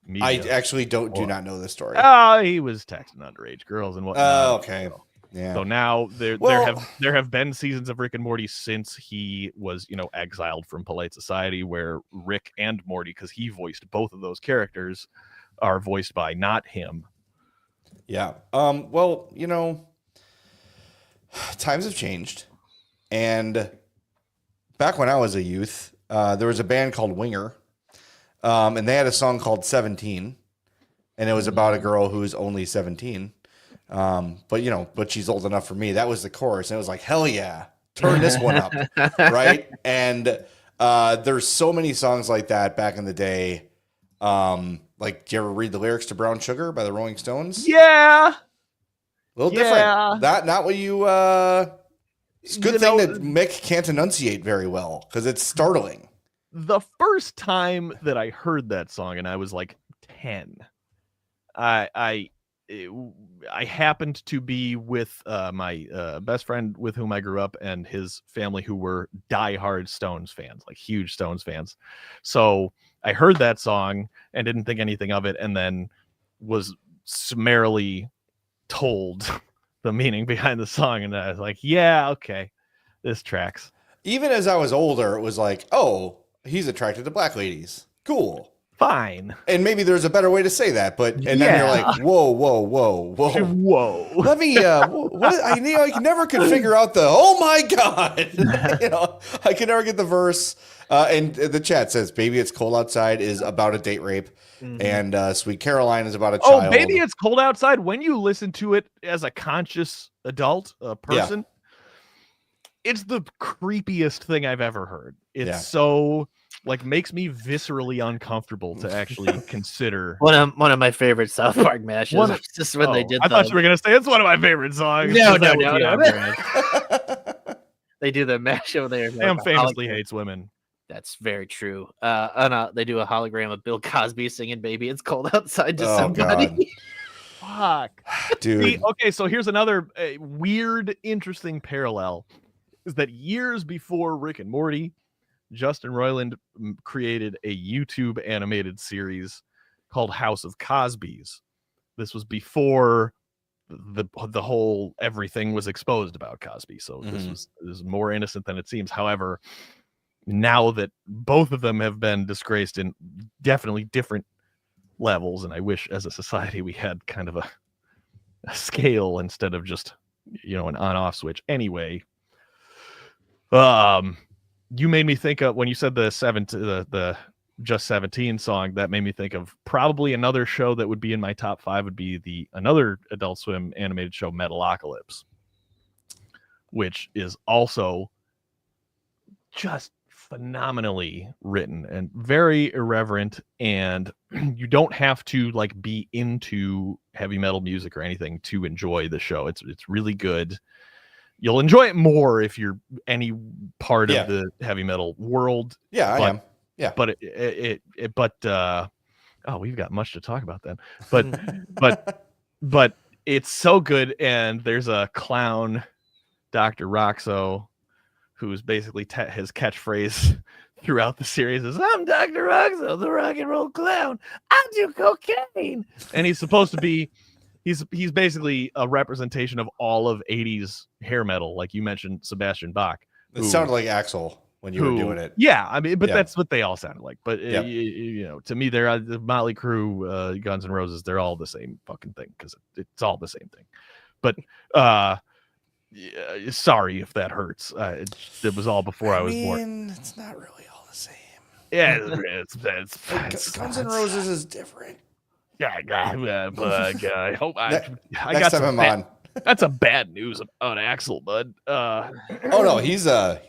media. I actually do not know this story. He was texting underage girls and whatnot. Oh, okay. Yeah. So now there have been seasons of Rick and Morty since he was, exiled from polite society, where Rick and Morty, because he voiced both of those characters, are voiced by not him. Yeah. Well, times have changed. And back when I was a youth, there was a band called Winger. And they had a song called 17. And it was about a girl who's only 17. But she's old enough for me. That was the chorus. And it was like, hell yeah, turn this one up. Right. And there's so many songs like that back in the day. Like, do you ever read the lyrics to Brown Sugar by the Rolling Stones? Yeah. A little different. Not what you It's a good thing that Mick can't enunciate very well because it's startling. The first time that I heard that song, and I was like 10, I happened to be with my best friend with whom I grew up and his family, who were diehard Stones fans, like huge Stones fans. So I heard that song and didn't think anything of it, and then was summarily told the meaning behind the song, and I was like, yeah, okay, this tracks. Even as I was older, it was like, oh, he's attracted to black ladies. Cool. Fine. And maybe there's a better way to say that, but then you're like, whoa. Let me. What? I never could figure out the. Oh my god! I can never get the verse. And the chat says, "Baby, It's Cold Outside" is about a date rape, and "Sweet Caroline" is about a child. Oh, "Baby, It's Cold Outside." When you listen to it as a conscious adult person, it's the creepiest thing I've ever heard. It's so. Like, makes me viscerally uncomfortable to actually consider. One of my favorite South Park mashes. Just when they did. I thought you were gonna say it's one of my favorite songs. No. They do the mash over there. Sam famously hates women. That's very true. They do a hologram of Bill Cosby singing "Baby, It's Cold Outside" to somebody. God. Fuck, dude. See, okay, so here's another weird, interesting parallel: is that years before Rick and Morty, Justin Roiland created a YouTube animated series called House of Cosbys. This was before the whole everything was exposed about Cosby. So this is more innocent than it seems. However, now that both of them have been disgraced in definitely different levels, and I wish as a society we had kind of a scale instead of just, an on-off switch. Anyway, you made me think of, when you said the Just 17 song, that made me think of probably another show that would be in my top 5 would be another Adult Swim animated show, Metalocalypse, which is also just phenomenally written and very irreverent, and you don't have to like be into heavy metal music or anything to enjoy the show. It's really good. You'll enjoy it more if you're any part of the heavy metal world. Yeah, I am. Yeah. But we've got much to talk about then. But it's so good. And there's a clown, Dr. Roxo, who's basically his catchphrase throughout the series is, "I'm Dr. Roxo, the rock and roll clown. I do cocaine." And he's supposed to be He's basically a representation of all of 80s hair metal, like you mentioned, Sebastian Bach. It sounded like Axl when you were doing it. Yeah, I mean, but that's what they all sounded like. But to me, they're the Motley Crue, Guns N' Roses. They're all the same fucking thing because it's all the same thing. But sorry if that hurts. It was all before I was born. It's not really all the same. Yeah, Guns N' Roses is different. I hope I got some on. That's a bad news about Axl, bud. Oh no, he's a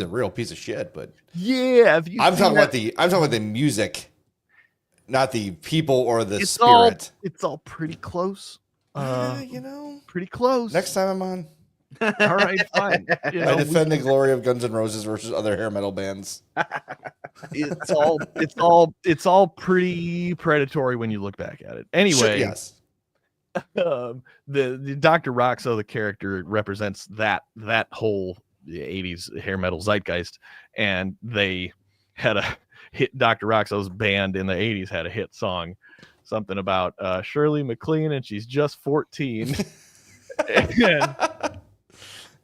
real piece of shit. But yeah, I'm talking about the music, not the people or the spirit. It's all pretty close. Pretty close. Next time I'm on. All right, fine. I defend the glory of Guns N' Roses versus other hair metal bands. It's all pretty predatory when you look back at it. Anyway, sure, yes. The Dr. Roxo, the character, represents that whole 80s hair metal zeitgeist, and they had a hit. Dr. Roxo's band in the 80s had a hit song, something about Shirley MacLaine, and she's just 14.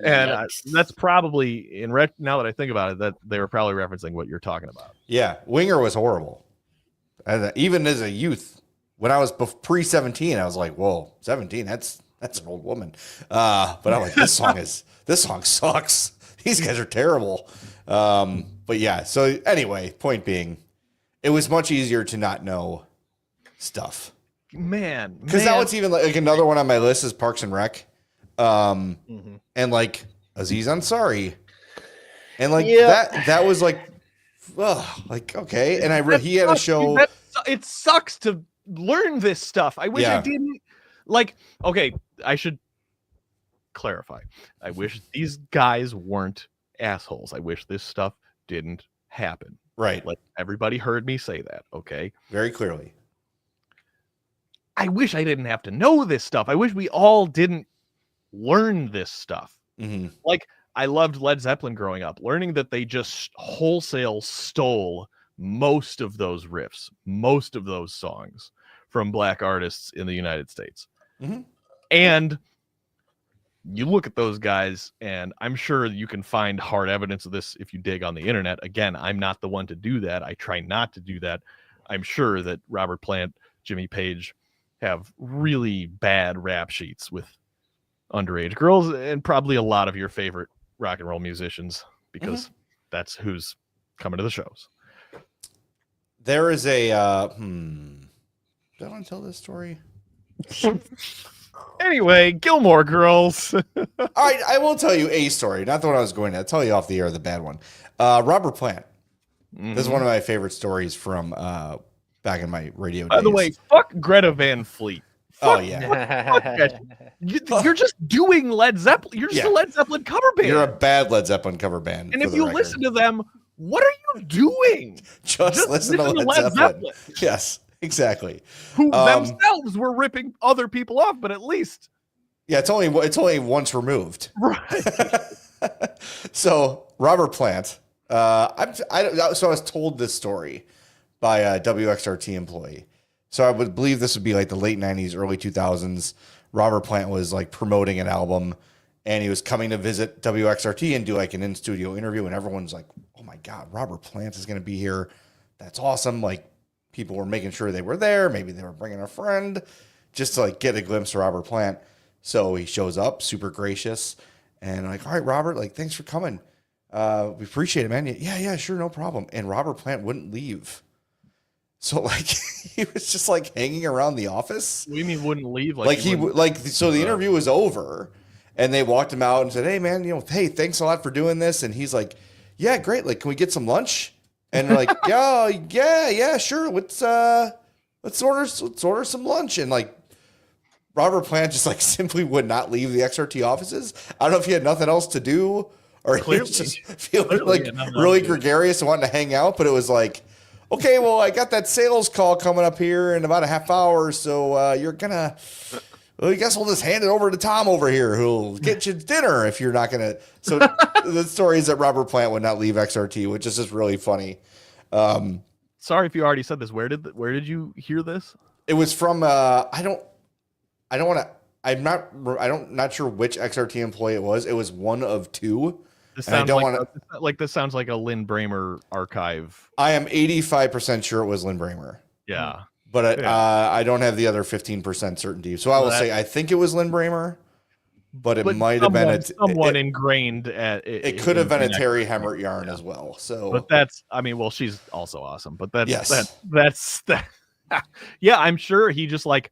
And that's probably now that I think about it, that they were probably referencing what you're talking about. Yeah, Winger was horrible. Even as a youth, when I was pre-17, I was like, "Whoa, 17? That's an old woman." But I'm like, this song sucks. These guys are terrible. But yeah. So anyway, point being, it was much easier to not know stuff. Man, because now it's even like another one on my list is Parks and Rec. And like Aziz Ansari, and like that was like, okay. And he had a show. It sucks to learn this stuff. I wish I didn't. Like, okay, I should clarify. I wish these guys weren't assholes. I wish this stuff didn't happen. Right. Like everybody heard me say that. Okay. Very clearly. I wish I didn't have to know this stuff. I wish we all didn't learn this stuff. Mm-hmm. Like, I loved Led Zeppelin growing up, learning that they just wholesale stole most of those riffs, most of those songs from black artists in the United States. Mm-hmm. And you look at those guys, and I'm sure you can find hard evidence of this if you dig on the internet. Again, I'm not the one to do that. I try not to do that. I'm sure that Robert Plant, Jimmy Page have really bad rap sheets with underage girls, and probably a lot of your favorite rock and roll musicians, because that's who's coming to the shows. There is a do I want to tell this story? Anyway, Gilmore Girls. All right, I will tell you a story, not the one I was going to. I'll tell you off the air, the bad one. Robert Plant. This is one of my favorite stories from back in my radio days. By the way, fuck Greta Van Fleet. Oh, yeah. You're just doing Led Zeppelin. You're just a Led Zeppelin cover band. You're a bad Led Zeppelin cover band. And if you listen to them, what are you doing? Just listen to Led Zeppelin. Yes, exactly. Who themselves were ripping other people off, but at least. Yeah, it's only once removed. Right. So Robert Plant, I was told this story by a WXRT employee. So I would believe this would be like the late 90s, early 2000s. Robert Plant was like promoting an album, and he was coming to visit WXRT and do like an in-studio interview, and everyone's like, oh my God, Robert Plant is going to be here. That's awesome. Like, people were making sure they were there. Maybe they were bringing a friend just to like get a glimpse of Robert Plant. So he shows up, super gracious, and like, all right, Robert, like, thanks for coming. We appreciate it, man. Yeah, sure, no problem. And Robert Plant wouldn't leave. So like he was just like hanging around the office. What do you mean wouldn't leave? So the interview was over, and they walked him out and said, "Hey man, hey, thanks a lot for doing this." And he's like, "Yeah, great. Like, can we get some lunch?" And they're like, "Yeah, sure. Let's order some lunch." And like Robert Plant just like simply would not leave the XRT offices. I don't know if he had nothing else to do or he was just feeling like really gregarious and wanting to hang out, but it was like, okay, well, I got that sales call coming up here in about a half hour, so you're gonna. Well, I guess we'll just hand it over to Tom over here, who'll get you dinner if you're not gonna. So the story is that Robert Plant would not leave XRT, which is just really funny. Sorry if you already said this. Where did you hear this? It was from. I don't want to. I'm not sure which XRT employee it was. It was one of two. This sounds like a Lynn Bramer archive. I am 85% sure it was Lynn Bramer. Yeah. But I don't have the other 15% certainty. So I will say I think it was Lynn Bramer, but might have been someone ingrained at it. It could have been a Terry Hemmert yarn as well. So, but she's also awesome. But that's yeah, I'm sure he just like,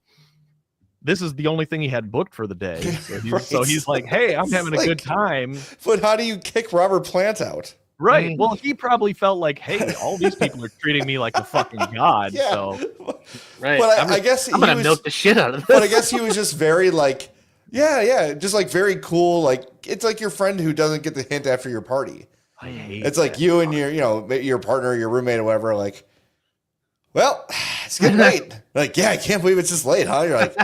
this is the only thing he had booked for the day. So he's like, hey, I'm having a good time. But how do you kick Robert Plant out? Right. Well, he probably felt like, hey, all these people are treating me like a fucking god. Yeah. So, right. But I guess I'm gonna milk the shit out of this. But I guess he was just very like, just like very cool. Like, it's like your friend who doesn't get the hint after your party. I hate it's like you and your partner, your roommate, or whatever. Like, well, it's getting late. Like, yeah, I can't believe it's this late, huh? You're like,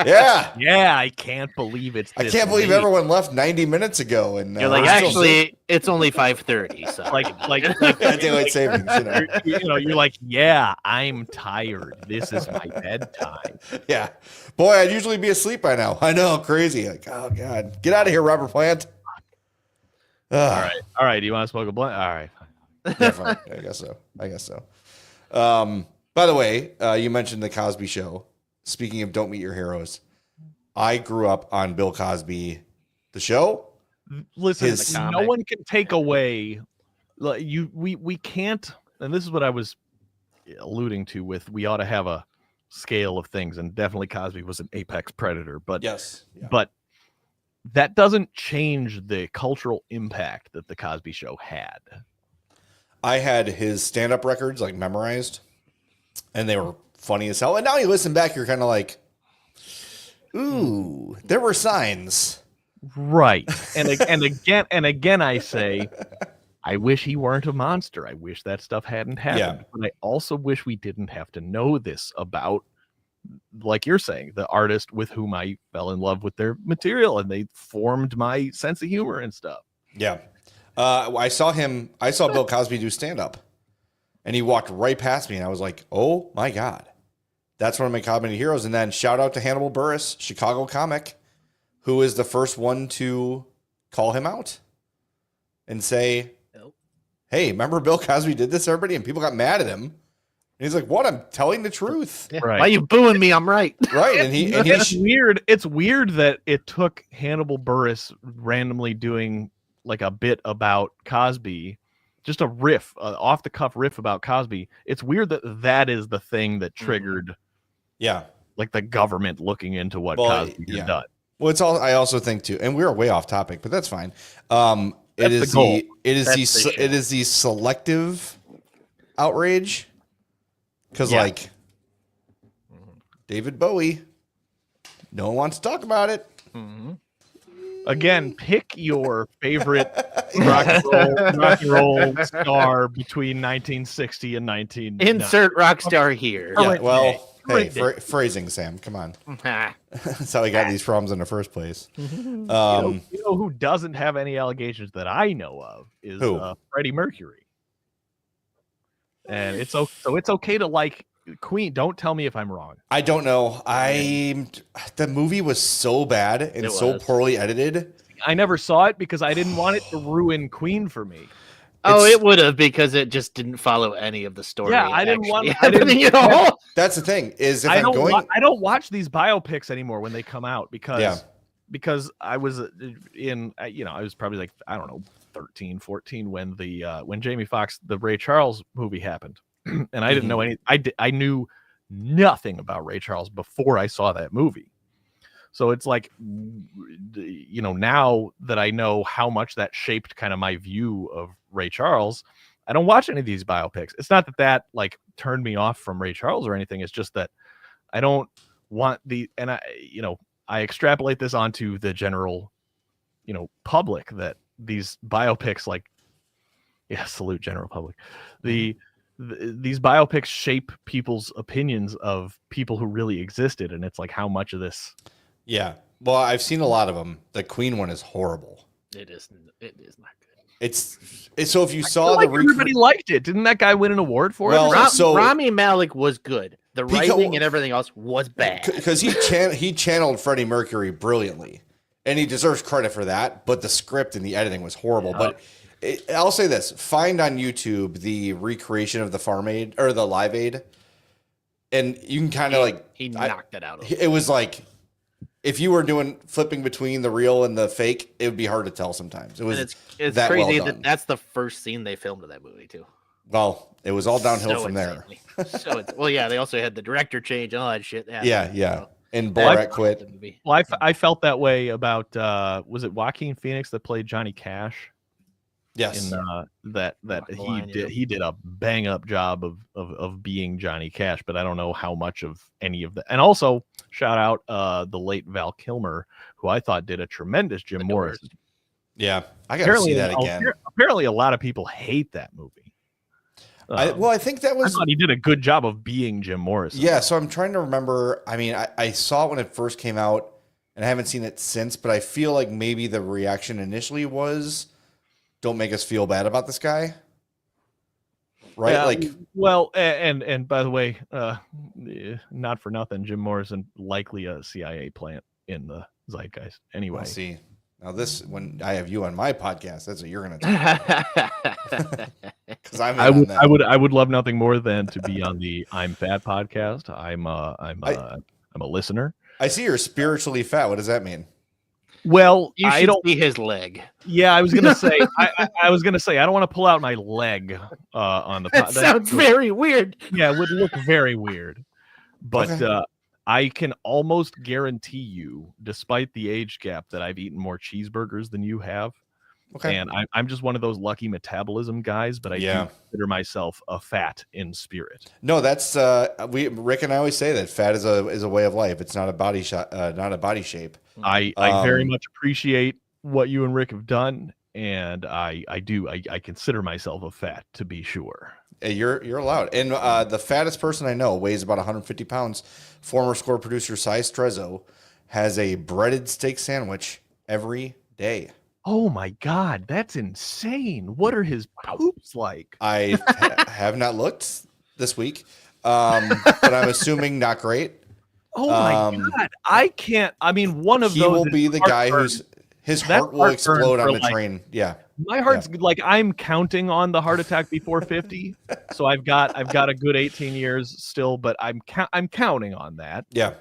yeah, I can't believe it's. I can't believe everyone left 90 minutes ago, and you're like, actually, it's only 5:30. So like daylight savings. You're like, yeah, I'm tired. This is my bedtime. Yeah, boy, I'd usually be asleep by now. I know, crazy. Like, oh god, get out of here, Robert Plant. All right. Do you want to smoke a blunt? All right. Yeah, fine. I guess so. By the way, you mentioned the Cosby Show. Speaking of Don't Meet Your Heroes, I grew up on Bill Cosby, the show. Listen, no one can take away we can't, and this is what I was alluding to with we ought to have a scale of things, and definitely Cosby was an apex predator, but yes, but that doesn't change the cultural impact that the Cosby Show had. I had his stand-up records like memorized, and they were funny as hell. And now you listen back, you're kind of like, ooh, there were signs. Right. And again, I say, I wish he weren't a monster. I wish that stuff hadn't happened. Yeah. But I also wish we didn't have to know this about, like you're saying, the artist with whom I fell in love with their material and they formed my sense of humor and stuff. Yeah. I saw Bill Cosby do stand up, and he walked right past me, and I was like, oh my God, that's one of my comedy heroes. And then shout out to Hannibal Buress, Chicago comic, who is the first one to call him out and say, hey, remember Bill Cosby did this, everybody? And people got mad at him. And he's like, what? I'm telling the truth. Yeah. Right. Why are you booing me? I'm right. Right. And It's weird. It's weird that it took Hannibal Buress randomly doing like a bit about Cosby, just a riff, off the cuff riff about Cosby. It's weird that is the thing that triggered, like the government looking into what Cosby had done. Well, I also think too, and we're way off topic, but that's fine. It is the selective outrage, because like David Bowie, no one wants to talk about it. Mm-hmm. Again, pick your favorite rock and roll star between 1960 and 19. Insert rock star here. Yeah, well, hey, phrasing, Sam. Come on. That's how we got these problems in the first place. You know who doesn't have any allegations that I know of is Freddie Mercury. And it's okay to like Queen. Don't tell me if I'm wrong. I don't know. The movie was so bad and so poorly edited. I never saw it because I didn't want it to ruin Queen for me. It would have, because it just didn't follow any of the story. Yeah, I didn't want. That's the thing is, if I don't watch these biopics anymore when they come out because I was I was probably like, I don't know, 13, 14 when when Jamie Foxx, the Ray Charles movie happened. And I didn't know I knew nothing about Ray Charles before I saw that movie. So it's like, now that I know how much that shaped kind of my view of Ray Charles, I don't watch any of these biopics. It's not that like turned me off from Ray Charles or anything. It's just that I don't want I extrapolate this onto the general, public, that these biopics, like, salute general public. These biopics shape people's opinions of people who really existed, and it's like, how much of this? Yeah, well, I've seen a lot of them. The Queen one is horrible. It is not good. It's so if you saw everybody liked it. Didn't that guy win an award for it? Rami Malek was good. The writing and everything else was bad because he channeled Freddie Mercury brilliantly, and he deserves credit for that. But the script and the editing was horrible. Yeah. But I'll say this: find on YouTube the recreation of the Farm Aid or the Live Aid, and you can kind of he knocked it out. It was like, if you were flipping between the real and the fake, it would be hard to tell sometimes. It was it's that crazy that that's the first scene they filmed of that movie too. Well, it was all downhill from there. They also had the director change and all that shit. Yeah. And Borat quit. Well, I felt that way about was it Joaquin Phoenix that played Johnny Cash? Yes. He did a bang up job of being Johnny Cash, but I don't know how much of any of that. And also shout out the late Val Kilmer, who I thought did a tremendous Jim Morrison. Yeah, I gotta see that again. Apparently, a lot of people hate that movie. I think that was. I thought he did a good job of being Jim Morrison. Yeah, so I'm trying to remember. I mean, I saw it when it first came out, and I haven't seen it since. But I feel like maybe the reaction initially was, "Don't make us feel bad about this guy." Right? And by the way, not for nothing, Jim Morrison likely a CIA plant in the zeitgeist. Anyway, see. Now when I have you on my podcast, that's what you're going to talk because I would love nothing more than to be on the I'm Fat podcast. I'm a listener. I see you're spiritually fat. What does that mean? Well, I don't see his leg. Yeah, I was gonna say. I was gonna say I don't want to pull out my leg on the. That sounds very weird. Yeah, it would look very weird, but. Okay. I can almost guarantee you, despite the age gap, that I've eaten more cheeseburgers than you have. Okay. And I'm just one of those lucky metabolism guys, but I do consider myself a fat in spirit. No, that's Rick and I always say that fat is a way of life. It's not a body not a body shape. I very much appreciate what you and Rick have done, and I consider myself a fat, to be sure. You're allowed. And the fattest person I know weighs about 150 pounds. Former score producer Cy Strezzo has a breaded steak sandwich every day. Oh my God, that's insane. What are his poops like? I have not looked this week, but I'm assuming not great. Oh my God, I can't. I mean, one of he those will be the guy whose his heart will explode on the train. Yeah, my heart's like I'm counting on the heart attack before 50, so I've got a good 18 years still, but I'm counting on that. Yeah.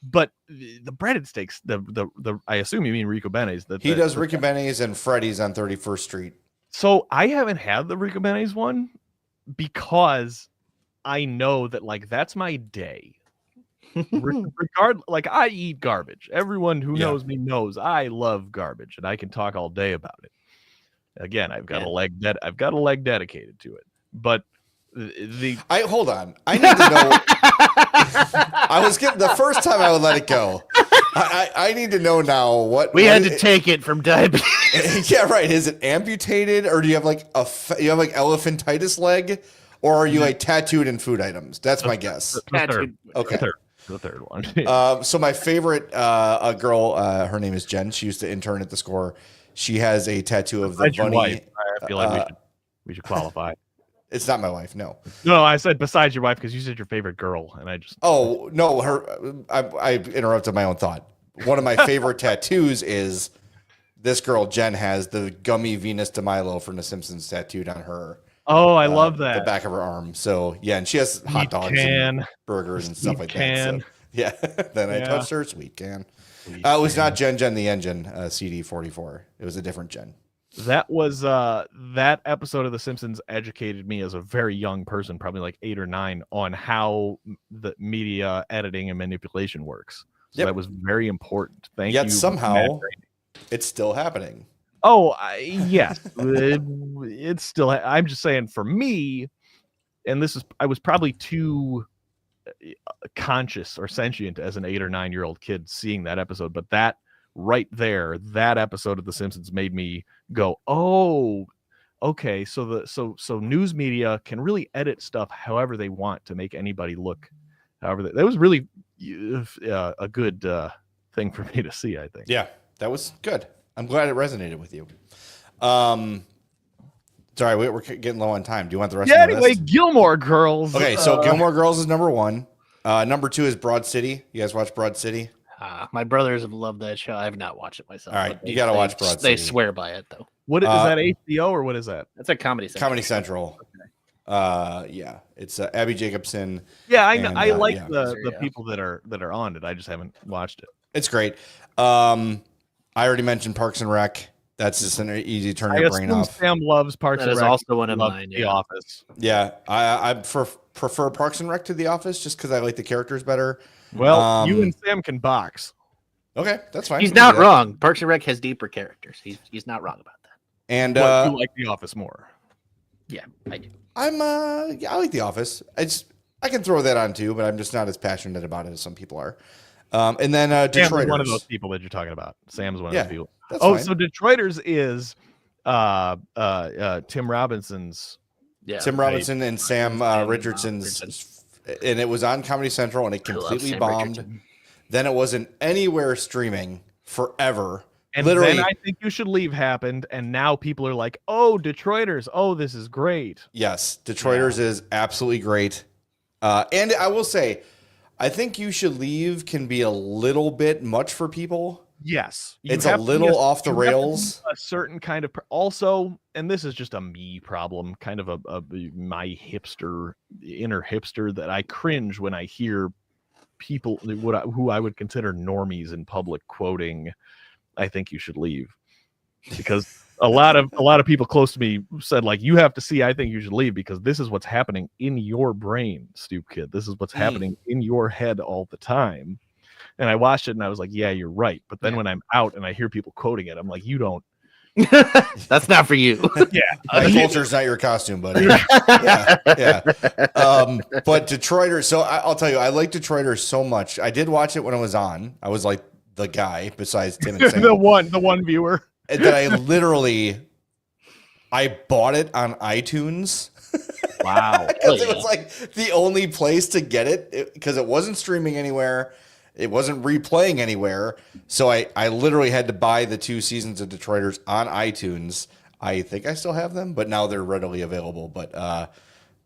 But the breaded steaks, the I assume you mean Rico Benes. He does Rico Benes and Freddy's on 31st Street. So I haven't had the Rico Benes one because I know that like that's my day. Like I eat garbage. Everyone who knows me knows I love garbage, and I can talk all day about it. Again, I've got a leg dedicated to it. But hold on. I need to know. I was getting the first time I would let it go. I need to know now what we had to take it from diabetes. Yeah, right. Is it amputated, or do you have like elephantitis leg, or are you like tattooed in food items? That's my guess. Okay. The third one. So my favorite girl, her name is Jen. She used to intern at the Score. She has a tattoo of the bunny. Wife. I feel like we should qualify. It's not my wife. No, I said besides your wife because you said your favorite girl, and I just. Oh no, I interrupted my own thought. One of my favorite tattoos is this girl Jen has the gummy Venus de Milo from The Simpsons tattooed on her. Oh, I love that. The back of her arm. So yeah, and she has hot dogs and burgers and stuff like that. So, yeah. Then I touched her. Sweet can. It was not Jen the Engine CD44. It was a different Jen. That was that episode of The Simpsons educated me as a very young person, probably like 8 or 9, on how the media editing and manipulation works. So that was very important. Thank you. Yet somehow it's still happening. Oh, yes. It's still, I'm just saying for me, and I was probably too conscious or sentient as an 8 or 9 year old kid seeing that episode, but that right there, that episode of The Simpsons made me go, oh, okay. So news media can really edit stuff however they want to make anybody look however that was really a good thing for me to see, I think. Yeah, that was good. I'm glad it resonated with you. Sorry, we're getting low on time. Do you want the rest of the anyway, list? Gilmore Girls. Okay, so Gilmore Girls is number 1. Number 2 is Broad City. You guys watch Broad City? My brothers have loved that show. I've not watched it myself. All right, you got to watch Broad City. They swear by it, though. What is that, HBO, or what is that? That's a Comedy Central. Comedy Central. Okay. Yeah, it's Abby Jacobson. Yeah, I like the people that are on it. I just haven't watched it. It's great. I already mentioned Parks and Rec. That's just an easy turn your brain off. Sam loves Parks and Rec. That is also one of mine. The Office. Yeah, I prefer Parks and Rec to The Office just because I like the characters better. Well, you and Sam can box. Okay, that's fine. He's not wrong. Parks and Rec has deeper characters. He's not wrong about that. And you like The Office more? Yeah, I do. I like The Office. I can throw that on too, but I'm just not as passionate about it as some people are. And then Detroiters. Sam's one of those people that you're talking about. Sam's one of those people. Fine. So Detroiters is Tim Robinson's. Yeah, Tim Robinson and Sam Richardson's. And it was on Comedy Central, and it completely bombed. Then it wasn't anywhere streaming forever. And literally, then I Think You Should Leave happened, and now people are like, oh, Detroiters. Oh, this is great. Yes, Detroiters is absolutely great. And I will say, I Think You Should Leave can be a little bit much for people. Yes. It's a little off the rails. A certain kind of also, and this is just a me problem, kind of my inner hipster, that I cringe when I hear people who I would consider normies in public quoting I Think You Should Leave. Because a lot of people close to me said, like, you have to see I Think You Should Leave because this is what's happening in your brain, Stoop Kid. This is what's happening in your head all the time. And I watched it and I was like, yeah, you're right. But then when I'm out and I hear people quoting it, I'm like, you don't That's not for you. Yeah. My culture's not your costume, buddy. Yeah. But Detroiters. So I'll tell you, I like Detroiters so much. I did watch it when it was on. I was like the guy besides Tim and Sam. the one viewer. And that I bought it on iTunes. Wow. Because it was like the only place to get it because it wasn't streaming anywhere. It wasn't replaying anywhere. So I literally had to buy the 2 seasons of Detroiters on iTunes. I think I still have them, but now they're readily available. But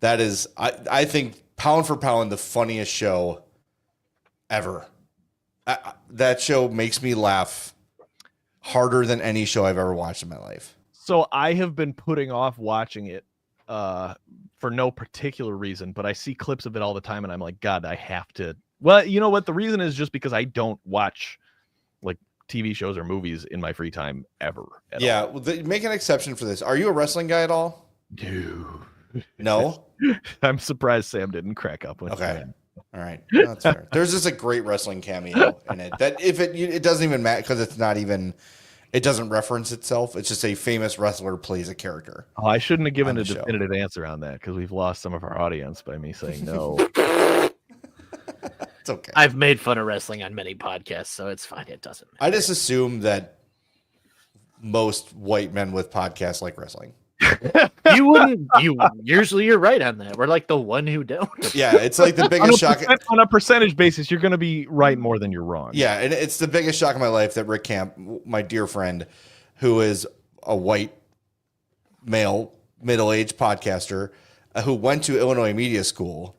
that is, I think, pound for pound, the funniest show ever. That show makes me laugh harder than any show I've ever watched in my life. So I have been putting off watching it for no particular reason, but I see clips of it all the time, and I'm like, God, I have to. Well, you know what? The reason is just because I don't watch like TV shows or movies in my free time ever. Yeah, well, make an exception for this. Are you a wrestling guy at all? Dude. No? I'm surprised Sam didn't crack up with Okay. that. All right. No, that's fair. There's just a great wrestling cameo in it. That if it doesn't even matter because it's not even, it doesn't reference itself. It's just a famous wrestler plays a character. Oh, I shouldn't have given On a the show. definitive answer on that because we've lost some of our audience by me saying no. It's okay. I've made fun of wrestling on many podcasts, so it's fine. It doesn't matter. I just assume that most white men with podcasts like wrestling. You wouldn't. Usually you're right on that. We're like the one who don't. Yeah, it's like the biggest shock. On a percentage basis, you're going to be right more than you're wrong. Yeah, and it's the biggest shock of my life that Rick Camp, my dear friend, who is a white male middle-aged podcaster who went to Illinois Media School.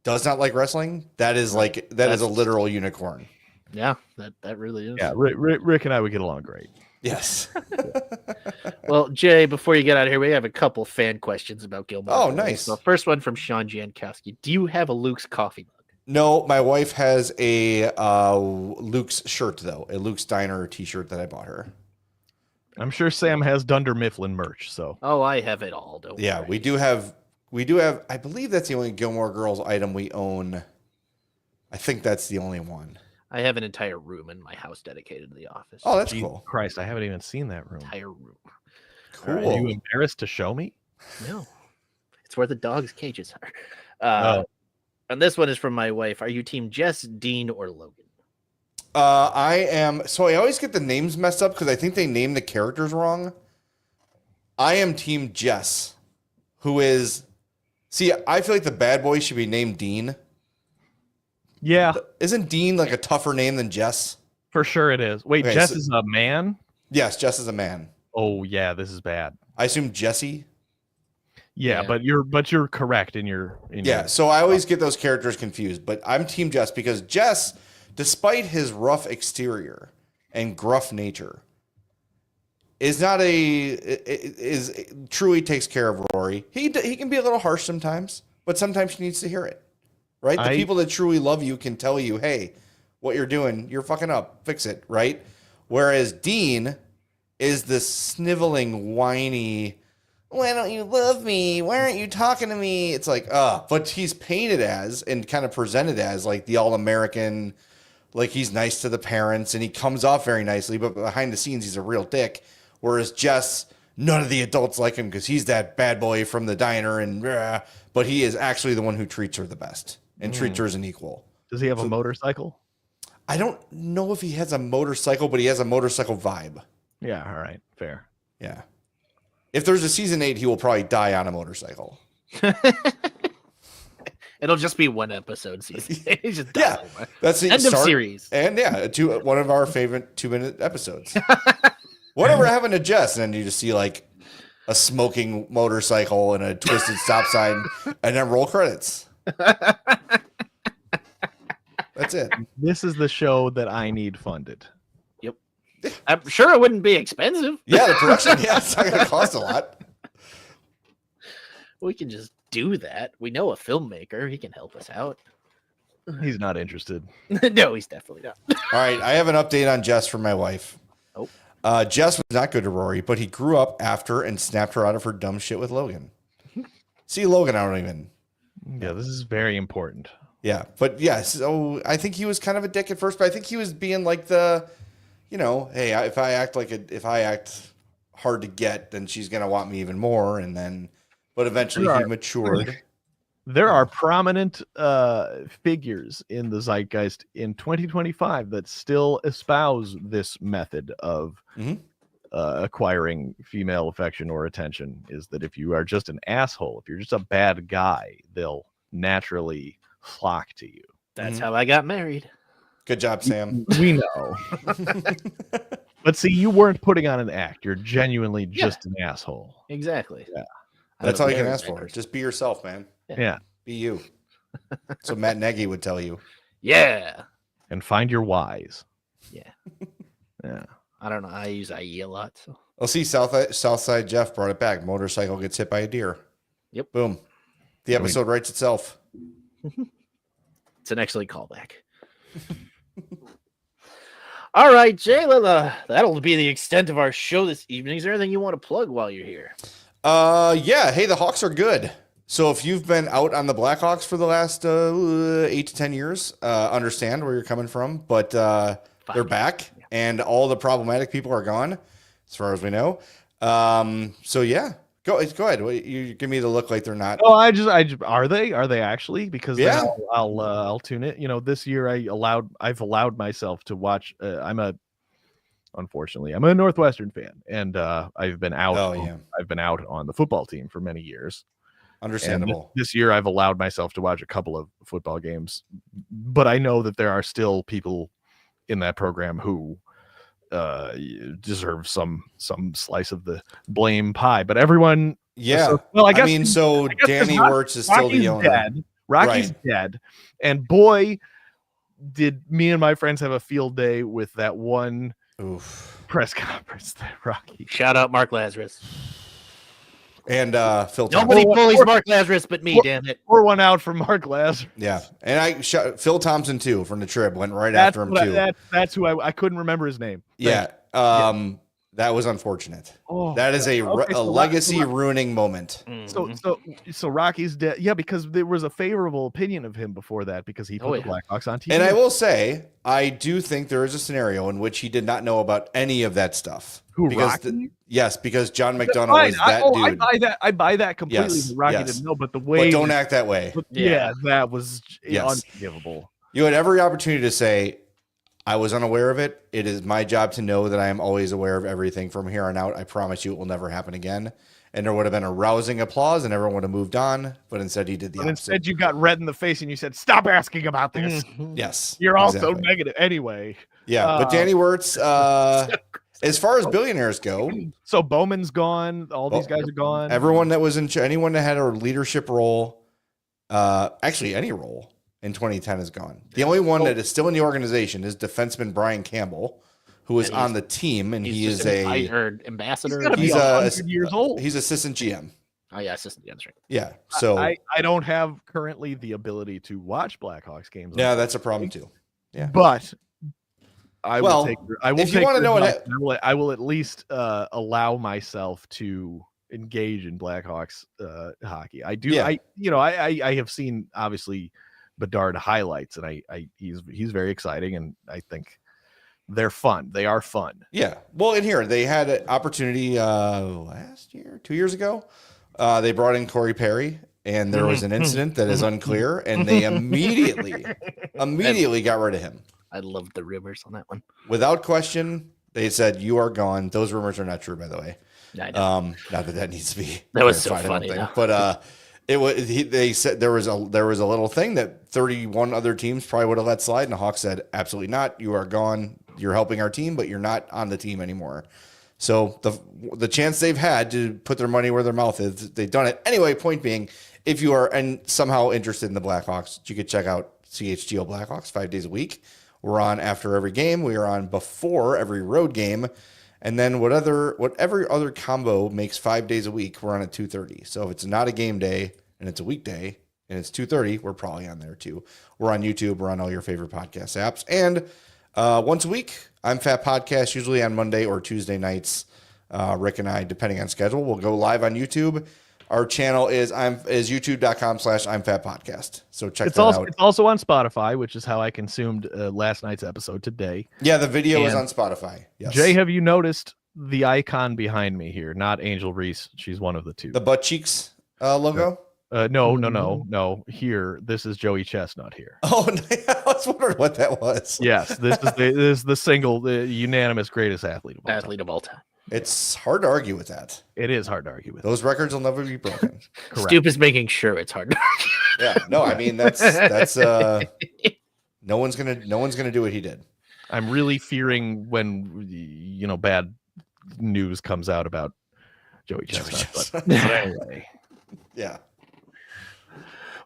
Does not like wrestling. That is a literal unicorn. Yeah, that really is. Yeah, Rick and I would get along great. Yes. Well, Jay, before you get out of here, we have a couple fan questions about Gilmore. Oh, Girls. nice. So first one from Sean Jankowski. Do you have a Luke's coffee mug? No, my wife has a Luke's shirt though, a Luke's Diner T-shirt that I bought her. I'm sure Sam has Dunder Mifflin merch. So Oh, I have it all. Don't Yeah, worry. we do have. I believe that's the only Gilmore Girls item we own. I think that's the only one. I have an entire room in my house dedicated to the office. Oh, that's Jesus cool. Christ, I haven't even seen that room. Entire room. Cool. Are you embarrassed to show me? No, it's where the dog's cages are. And this one is from my wife. Are you team Jess, Dean, or Logan? I am. So I always get the names messed up because I think they named the characters wrong. I am team Jess, who is. See, I feel like the bad boy should be named Dean. Yeah, Isn't Dean like a tougher name than Jess? for sure it is. Wait, Okay, Jess so- is a man? Yes, Jess is a man. Oh yeah, this is bad. I assume Jesse. Yeah, Yeah. but you're correct in your Yeah, so I always get those characters confused, but I'm team Jess because Jess, despite his rough exterior and gruff nature, is truly takes care of Rory. He can be a little harsh sometimes, but sometimes she needs to hear it. Right? The people that truly love you can tell you, "Hey, what you're doing, you're fucking up. Fix it." Right? Whereas Dean is this sniveling, whiny, "Why don't you love me? Why aren't you talking to me?" It's like, but he's painted as and kind of presented as like the all-American, like he's nice to the parents and he comes off very nicely, but behind the scenes he's a real dick. Whereas Jess, none of the adults like him because he's that bad boy from the diner, but he is actually the one who treats her the best and treats her as an equal. Does he have a motorcycle? I don't know if he has a motorcycle, but he has a motorcycle vibe. Yeah, all right, fair. Yeah. If there's a season 8, he will probably die on a motorcycle. It'll just be one episode season. He just Yeah, dies. that's the End of start. series. And yeah, one of our favorite 2-minute episodes. Whatever happened to Jess? And then you just see like a smoking motorcycle and a twisted stop sign, and then roll credits. That's it. This is the show that I need funded. Yep. I'm sure it wouldn't be expensive. Yeah, the production. Yeah, it's not going to cost a lot. We can just do that. We know a filmmaker. He can help us out. He's not interested. No, he's definitely not. All right, I have an update on Jess from my wife. Oh. Jess was not good to Rory, but he grew up after and snapped her out of her dumb shit with Logan. See, Logan, I don't even. Yeah, this is very important. Yeah, but yeah, so I think he was kind of a dick at first, but I think he was being like the hey, if I act hard to get, then she's gonna want me even more, but eventually he matured. There are prominent figures in the zeitgeist in 2025 that still espouse this method of acquiring female affection or attention, is that if you are just an asshole, if you're just a bad guy, they'll naturally flock to you. That's how I got married. Good job, Sam. We know. But see, you weren't putting on an act. You're genuinely just an asshole. Exactly. Yeah. That's all you can ask for. Just be yourself, man. Yeah. Be you. So Matt Nagy would tell you. Yeah. And find your whys. Yeah. Yeah. I don't know. I use IE a lot. So. I'll see Southside Jeff brought it back. Motorcycle gets hit by a deer. Yep. Boom. The episode writes itself. It's an excellent callback. All right, Jay, that'll be the extent of our show this evening. Is there anything you want to plug while you're here? Yeah. Hey, the Hawks are good. So if you've been out on the Blackhawks for the last 8 to 10 years, understand where you're coming from, but they're back and all the problematic people are gone, as far as we know. So yeah, go ahead. You give me the look like they're not. Oh, I just are they actually? Because yeah, then I'll tune it. This year I've allowed myself to watch. Unfortunately, I'm a Northwestern fan, and I've been out. I've been out on the football team for many years. Understandable. This year I've allowed myself to watch a couple of football games, but I know that there are still people in that program who deserve some slice of the blame pie. But everyone, I guess Danny Wirtz is still the owner. Dead. Rocky's dead, and boy, did me and my friends have a field day with that one press conference that Rocky. Shout out Mark Lazarus. And Phil Thompson. Nobody bullies Mark Lazarus but me, damn it. Pour one out for Mark Lazarus. Yeah. And Phil Thompson, too, from the Trib. Went right after him, too. That's who I couldn't remember his name. Yeah. That was unfortunate. That is a legacy ruining moment. So Rocky's dead. Yeah, because there was a favorable opinion of him before that because he put the Blackhawks on TV. And I will say, I do think there is a scenario in which he did not know about any of that stuff. Who, Rocky? Yes, because John McDonough was that dude. I buy that completely. Yes, Rocky didn't know, but the way. But don't act that way. That was unforgivable. You had every opportunity to say, I was unaware of it. It is my job to know that I am always aware of everything from here on out. I promise you it will never happen again. And there would have been a rousing applause and everyone would have moved on. But instead he did the opposite. Instead you got red in the face and you said, stop asking about this. Yes. You're also negative anyway. Yeah. But Danny Wirtz, as far as billionaires go. So Bowman's gone. All these guys are gone. Everyone that was anyone that had a leadership role, actually any role in 2010 is gone. The only one that is still in the organization is defenseman Brian Campbell, who is on the team, and he is a ambassador. He's 100 years old. He's assistant GM. Oh yeah, assistant GM. That's right. Yeah. So I don't have currently the ability to watch Blackhawks games. Yeah, that's a problem too. Yeah, but I will take. If you want to know what I will at least allow myself to engage in Blackhawks hockey. I do. Yeah. I have seen obviously Bedard highlights, and he's very exciting, and I think they're fun. They are fun. Yeah. Well, in here they had an opportunity last year, 2 years ago. They brought in Corey Perry, and there was an incident that is unclear, and they immediately got rid of him. I loved the rumors on that one. Without question, they said you are gone. Those rumors are not true, by the way. I know. Not that needs to be. That was so funny, but it was. They said there was a little thing that 31 other teams probably would have let slide, and the Hawks said absolutely not. You are gone. You're helping our team, but you're not on the team anymore. So the chance they've had to put their money where their mouth is, they've done it. Anyway, point being, if you are somehow interested in the Blackhawks, you could check out CHGO Blackhawks 5 days a week. We're on after every game. We are on before every road game. And then whatever other combo makes 5 days a week, we're on at 2:30. So if it's not a game day and it's a weekday and it's 2:30, we're probably on there too. We're on YouTube. We're on all your favorite podcast apps. And once a week, I'm Fat Podcast, usually on Monday or Tuesday nights. Rick and I, depending on schedule, will go live on YouTube Our channel is youtube.com/I'mFatPodcast. So check It's that also out. it's also on Spotify, which is how I consumed last night's episode today. Yeah, the video is And on Spotify. Yes. Jay, have you noticed the icon behind me here? Not Angel Reese. She's one of the two. The butt cheeks logo? No. Here, this is Joey Chestnut here. Oh, I was wondering what that was. Yes, this is the unanimous greatest athlete of all time. Athlete of all time. It's hard to argue with that. It is hard to argue with. Those records will never be broken. Correct. Stoop is making sure it's hard. Yeah, no, I mean that's no one's gonna do what he did. I'm really fearing when bad news comes out about Joey Chestnut. But anyway. Yeah.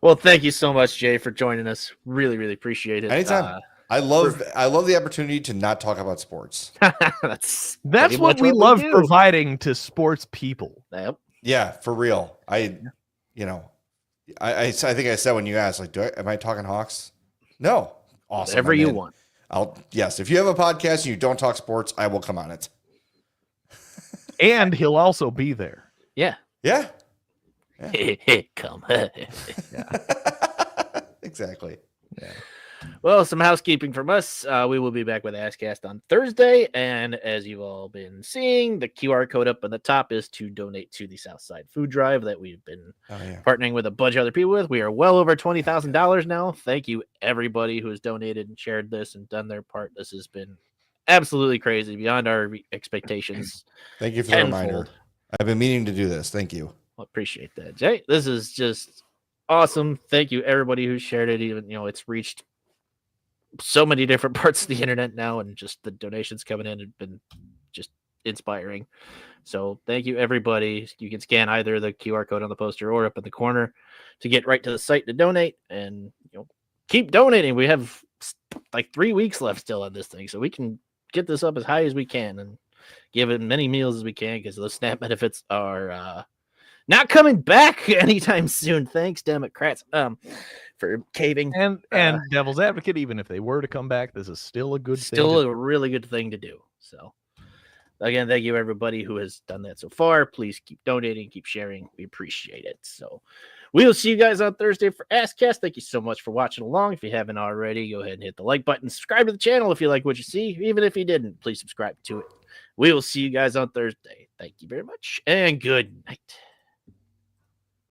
Well, thank you so much, Jay, for joining us. Really, really appreciate it. Anytime. I love the opportunity to not talk about sports. That's what we love do. providing to sports people. Yep. Yeah, for real. I think I said when you asked, like, am I talking Hawks? No. Awesome. Whatever you want. Yes. If you have a podcast and you don't talk sports, I will come on it. And he'll also be there. Yeah. Yeah. Come. Exactly. Yeah. Well, some housekeeping from us. We will be back with AskCast on Thursday. And as you've all been seeing, the QR code up on the top is to donate to the Southside Food Drive that we've been partnering with a bunch of other people with. We are well over $20,000 now. Thank you, everybody who has donated and shared this and done their part. This has been absolutely crazy, beyond our expectations. Thank you for the reminder. I've been meaning to do this. Thank you. Well, appreciate that, Jay. This is just awesome. Thank you, everybody who shared it. Even, it's reached so many different parts of the internet now, and just the donations coming in have been just inspiring. So thank you, everybody. You can scan either the QR code on the poster or up in the corner to get right to the site to donate, and keep donating. We have like 3 weeks left still on this thing, so we can get this up as high as we can and give it many meals as we can, because those SNAP benefits are not coming back anytime soon. Thanks, Democrats, for caving. And devil's advocate, even if they were to come back, this is still a good thing. Still a really good thing to do. So again, thank you, everybody who has done that so far. Please keep donating, keep sharing. We appreciate it. So we will see you guys on Thursday for AskCast. Thank you so much for watching along. If you haven't already, go ahead and hit the like button. Subscribe to the channel if you like what you see. Even if you didn't, please subscribe to it. We will see you guys on Thursday. Thank you very much, and good night.